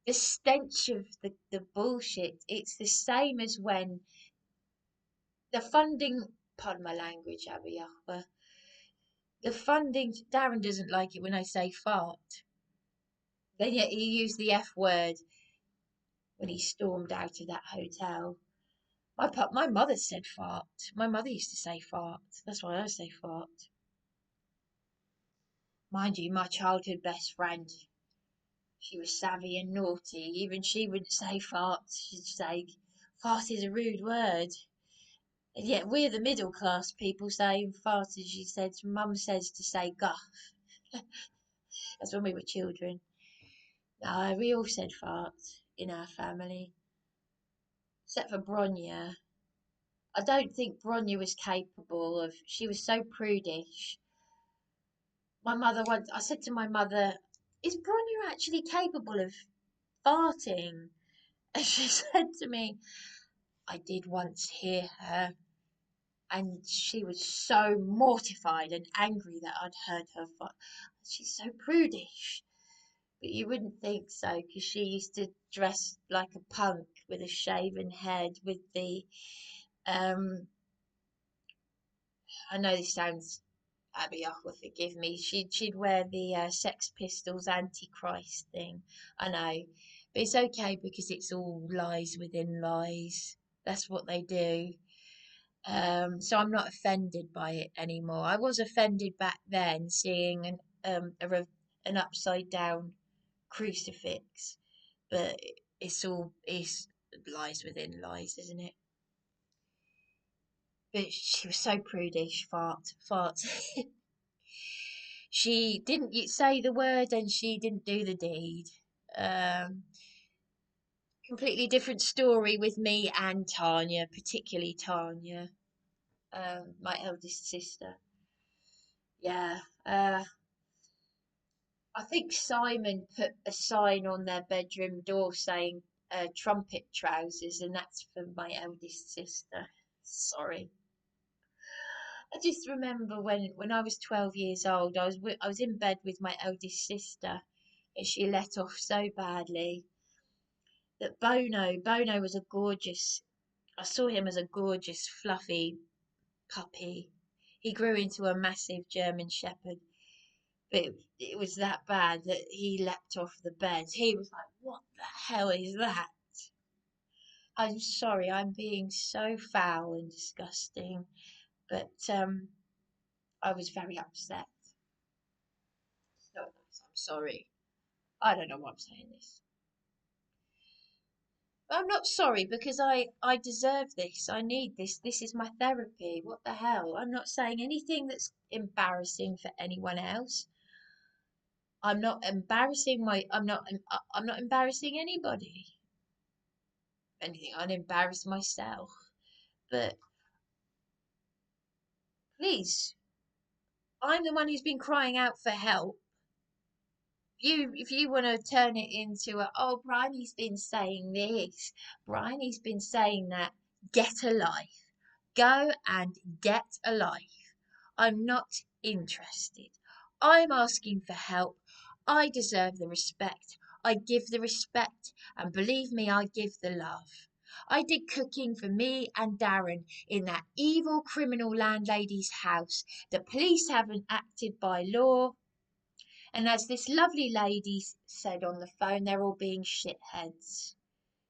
the stench of the bullshit. It's the same as when the funding, pardon my language, Abby Akbar, the funding, Darren doesn't like it when I say fart. Then yet he used the F word when he stormed out of that hotel. My mother said fart. My mother used to say fart. That's why I say fart. Mind you, my childhood best friend, she was savvy and naughty. Even she wouldn't say fart. She'd say fart is a rude word. And yet we're the middle class people saying fart, as she said. Mum says to say guff. That's when we were children. No, we all said fart in our family, except for Bronya. I don't think Bronya was capable of. She was so prudish. My mother once. I said to my mother, "Is Bronya actually capable of farting?" And she said to me, "I did once hear her." And she was so mortified and angry that I'd heard her fart. She's so prudish. But you wouldn't think so, because she used to dress like a punk with a shaven head, with the um I know this sounds Abby will forgive me. She'd wear the Sex Pistols Antichrist thing. I know, but it's okay because it's all lies within lies. That's what they do. So I'm not offended by it anymore. I was offended back then seeing an upside down crucifix, but it's lies within lies, isn't it? But she was so prudish, fart. She didn't say the word and she didn't do the deed. Um, Completely different story with me and Tanya, particularly Tanya, my eldest sister. Yeah, I think Simon put a sign on their bedroom door saying trumpet trousers, and that's for my eldest sister. Sorry. I just remember when I was 12 years old, I was in bed with my eldest sister, and she let off so badly that Bono was a gorgeous. I saw him as a gorgeous, fluffy puppy. He grew into a massive German Shepherd, but it was that bad that he leapt off the bed. He was like, "What the hell is that?" I'm sorry, I'm being so foul and disgusting, but I was very upset. It's not nice. I'm sorry. I don't know why I'm saying this. But I'm not sorry because I deserve this. I need this. This is my therapy. What the hell? I'm not saying anything that's embarrassing for anyone else. I'm not embarrassing anybody. If anything, I'd embarrass myself. But please, I'm the one who's been crying out for help. If you want to turn it into Bryony's been saying this, Bryony's been saying that, get a life. Go and get a life. I'm not interested. I'm asking for help. I deserve the respect. I give the respect, and believe me, I give the love. I did cooking for me and Darren in that evil criminal landlady's house. The police haven't acted by law. And as this lovely lady said on the phone, they're all being shitheads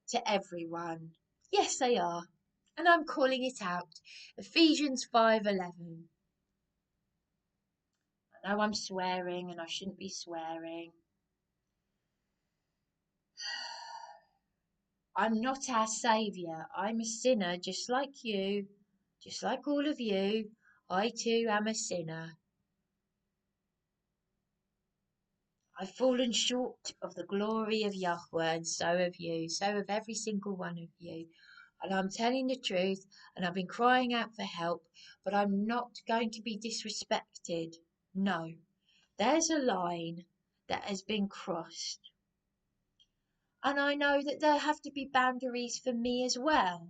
to everyone. Yes, they are. And I'm calling it out. Ephesians 5:11. I know I'm swearing and I shouldn't be swearing. I'm not our saviour. I'm a sinner just like you, just like all of you. I too am a sinner. I've fallen short of the glory of Yahweh, and so have you, so have every single one of you. And I'm telling the truth, and I've been crying out for help, but I'm not going to be disrespected. No, there's a line that has been crossed. And I know that there have to be boundaries for me as well.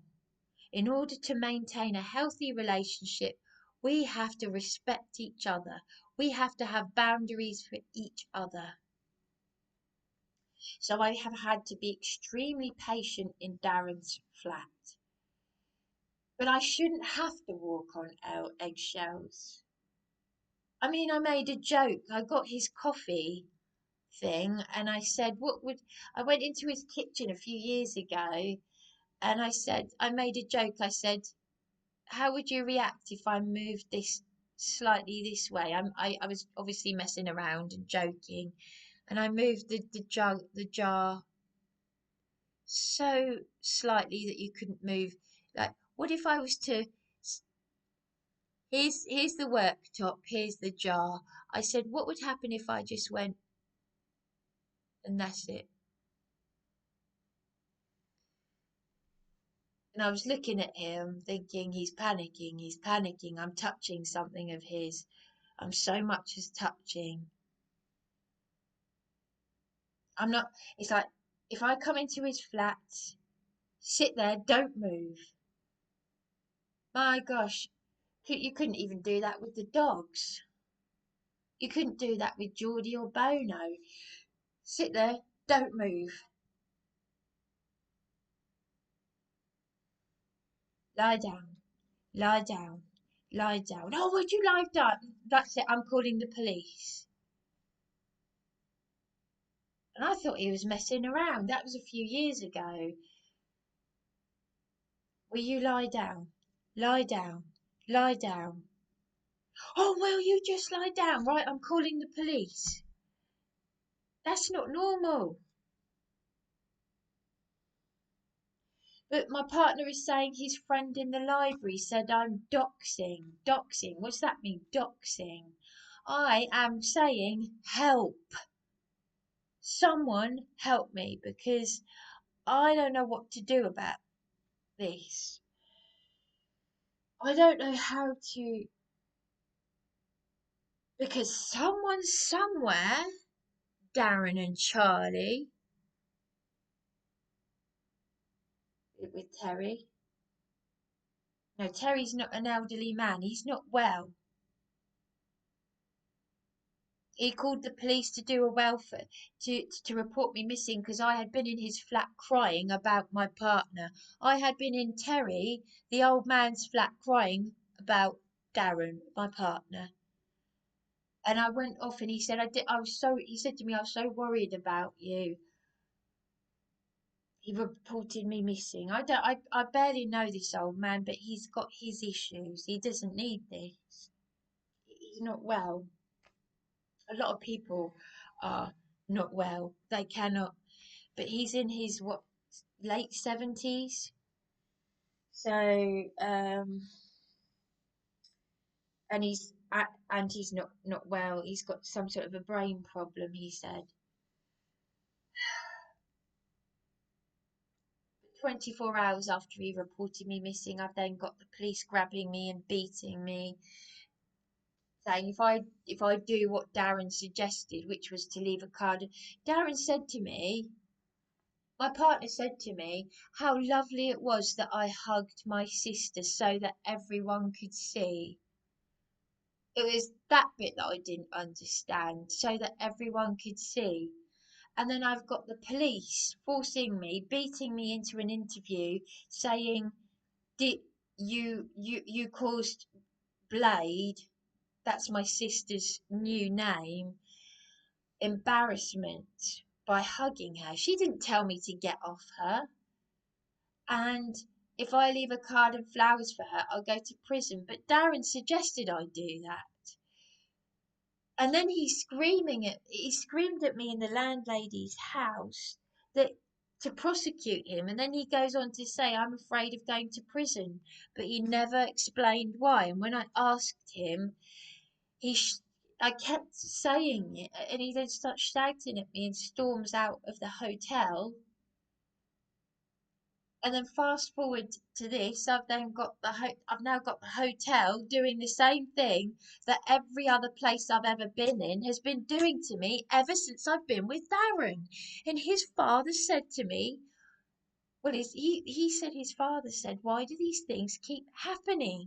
In order to maintain a healthy relationship, we have to respect each other. We have to have boundaries for each other. So I have had to be extremely patient in Darren's flat. But I shouldn't have to walk on eggshells. I mean, I made a joke. I got his coffee thing and I said, I went into his kitchen a few years ago and I made a joke. I said, how would you react if I moved this slightly this way? I was obviously messing around and joking, and I moved the jar so slightly that you couldn't move. Like, what if I was to? Here's the worktop. Here's the jar. I said, what would happen if I just went and that's it? And I was looking at him, thinking he's panicking. He's panicking. I'm touching something of his. I'm so much as touching. I'm not. It's like if I come into his flat, sit there, don't move. My gosh, you couldn't even do that with the dogs. You couldn't do that with Geordie or Bono. Sit there, don't move. Lie down, lie down, Lie down. Oh, would you lie down? That's it. I'm calling the police. And I thought he was messing around. That was a few years ago. Will you lie down? Lie down. Lie down. Oh, will you just lie down? Right, I'm calling the police. That's not normal. But my partner is saying his friend in the library said I'm doxing. Doxing. What's that mean? Doxing. I am saying help. Someone help me because I don't know what to do about this. I don't know how to. Because someone somewhere, Darren and Charlie, with Terry. No, Terry's not an elderly man. He's not well. He called the police to do a welfare to report me missing because I had been in his flat crying about my partner. I had been in Terry, the old man's flat, crying about Darren, my partner. And I went off and he said he said to me, I was so worried about you. He reported me missing. I barely know this old man, but he's got his issues. He doesn't need this. He's not well. A lot of people are not well. They cannot, but he's in his late 70s. So and he's not well. He's got some sort of a brain problem, he said. 24 hours after he reported me missing, I've then got the police grabbing me and beating me, saying if I do what Darren suggested, which was to leave a card. Darren said to me, my partner said to me, how lovely it was that I hugged my sister so that everyone could see. It was that bit that I didn't understand, so that everyone could see. And then I've got the police forcing me, beating me into an interview, saying, "Did you caused Blade? That's my sister's new name. Embarrassment by hugging her. She didn't tell me to get off her. And if I leave a card and flowers for her, I'll go to prison. But Darren suggested I do that." And then he screamed at me in the landlady's house that to prosecute him. And then he goes on to say, I'm afraid of going to prison. But he never explained why. And when I asked him, I kept saying it. And he then starts shouting at me and storms out of the hotel. And then fast forward to this, I've now got the hotel doing the same thing that every other place I've ever been in has been doing to me ever since I've been with Darren. And his father said to me, well, he said his father said, why do these things keep happening?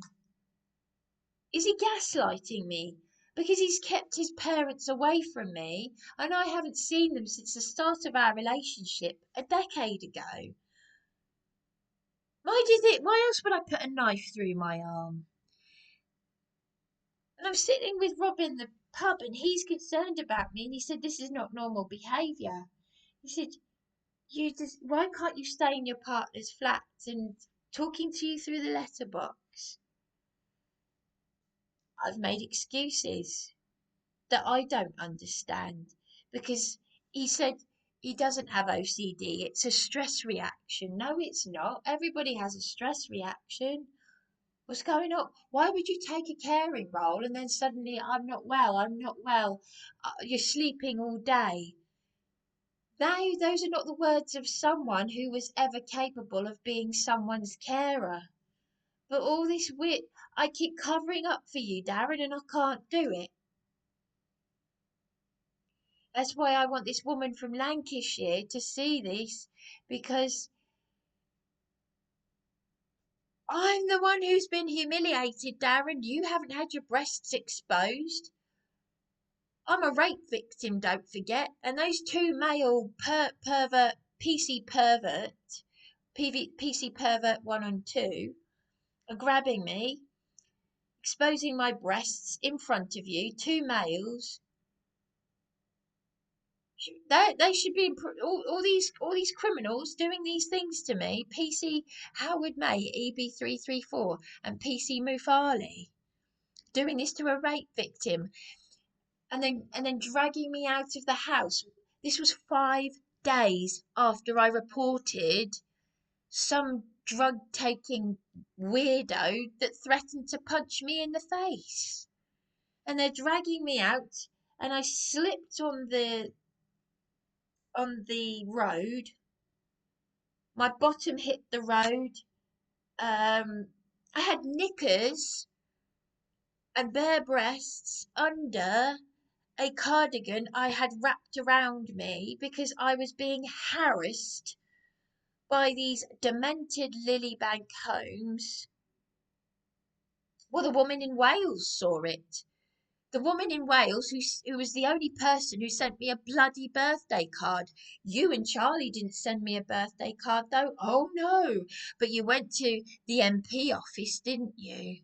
Is he gaslighting me? Because he's kept his parents away from me, and I haven't seen them since the start of our relationship a decade ago. Why else would I put a knife through my arm? And I'm sitting with Rob in the pub and he's concerned about me and he said, this is not normal behaviour. He said, why can't you stay in your partner's flat and talking to you through the letterbox? I've made excuses that I don't understand because he said he doesn't have OCD, it's a stress reaction. No, it's not. Everybody has a stress reaction. What's going on? Why would you take a caring role and then suddenly I'm not well, you're sleeping all day? Those are not the words of someone who was ever capable of being someone's carer. But all this weird, I keep covering up for you, Darren, and I can't do it. That's why I want this woman from Lancashire to see this, because I'm the one who's been humiliated, Darren. You haven't had your breasts exposed. I'm a rape victim, don't forget. And those two male pervert, PC pervert, PC pervert 1 and 2, are grabbing me. exposing my breasts in front of you, two males. They should be all these criminals doing these things to me. PC Howard May, EB334, and PC Mufali doing this to a rape victim, and then dragging me out of the house. This was 5 days after I reported some drug taking weirdo that threatened to punch me in the face. And they're dragging me out, and I slipped on the road. My bottom hit the road. I had knickers and bare breasts under a cardigan I had wrapped around me because I was being harassed by these demented Lilybank homes. Well, the woman in Wales saw it. The woman in Wales who was the only person who sent me a bloody birthday card. You and Charlie didn't send me a birthday card though. Oh no, but you went to the MP office, didn't you?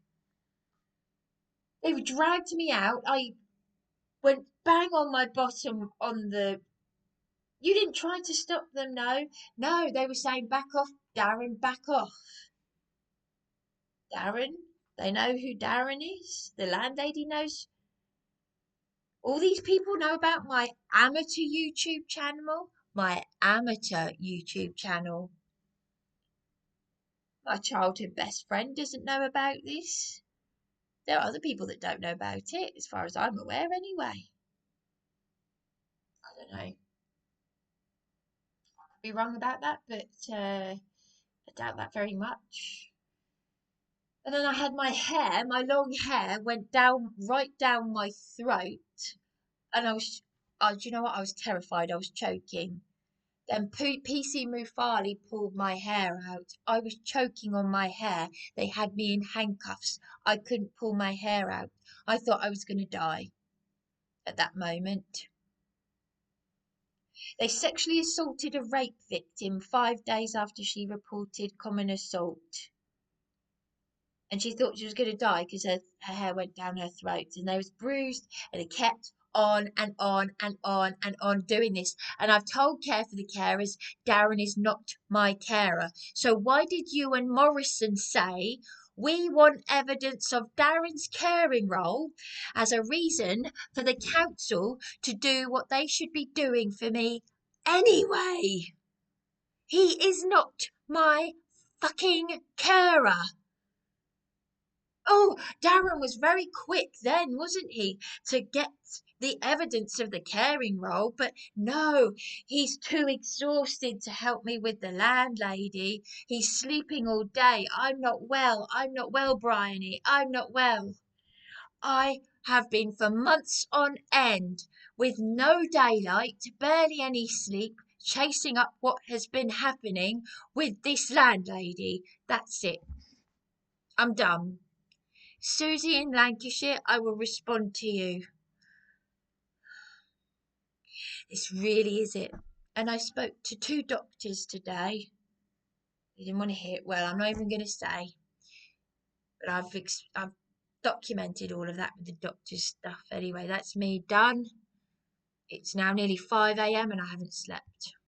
They dragged me out. I went bang on my bottom on the. You didn't try to stop them, no. No, they were saying back off, Darren, back off. Darren? They know who Darren is? The landlady knows. All these people know about my amateur YouTube channel. My amateur YouTube channel. My childhood best friend doesn't know about this. There are other people that don't know about it, as far as I'm aware, anyway. I don't know. I could be wrong about that, but I doubt that very much. And then I had my long hair went down, right down my throat. And do you know what? I was terrified. I was choking. Then PC Mufali pulled my hair out. I was choking on my hair. They had me in handcuffs. I couldn't pull my hair out. I thought I was going to die at that moment. They sexually assaulted a rape victim 5 days after she reported common assault. And she thought she was going to die because her hair went down her throat, and they was bruised, and it kept on and on and on and on doing this. And I've told care for the carers, Darren is not my carer. So why did you and Morrison say we want evidence of Darren's caring role as a reason for the council to do what they should be doing for me anyway? He is not my fucking carer. Oh, Darren was very quick then, wasn't he, to get the evidence of the caring role, but no, he's too exhausted to help me with the landlady. He's sleeping all day. I'm not well. I'm not well, Bryony. I'm not well. I have been for months on end with no daylight, barely any sleep, chasing up what has been happening with this landlady. That's it. I'm done. Susie in Lancashire, I will respond to you. This really is it. And I spoke to 2 doctors today. They didn't want to hear it. Well, I'm not even going to say. But I've documented all of that with the doctor's stuff. Anyway, that's me done. It's now nearly 5 a.m. and I haven't slept.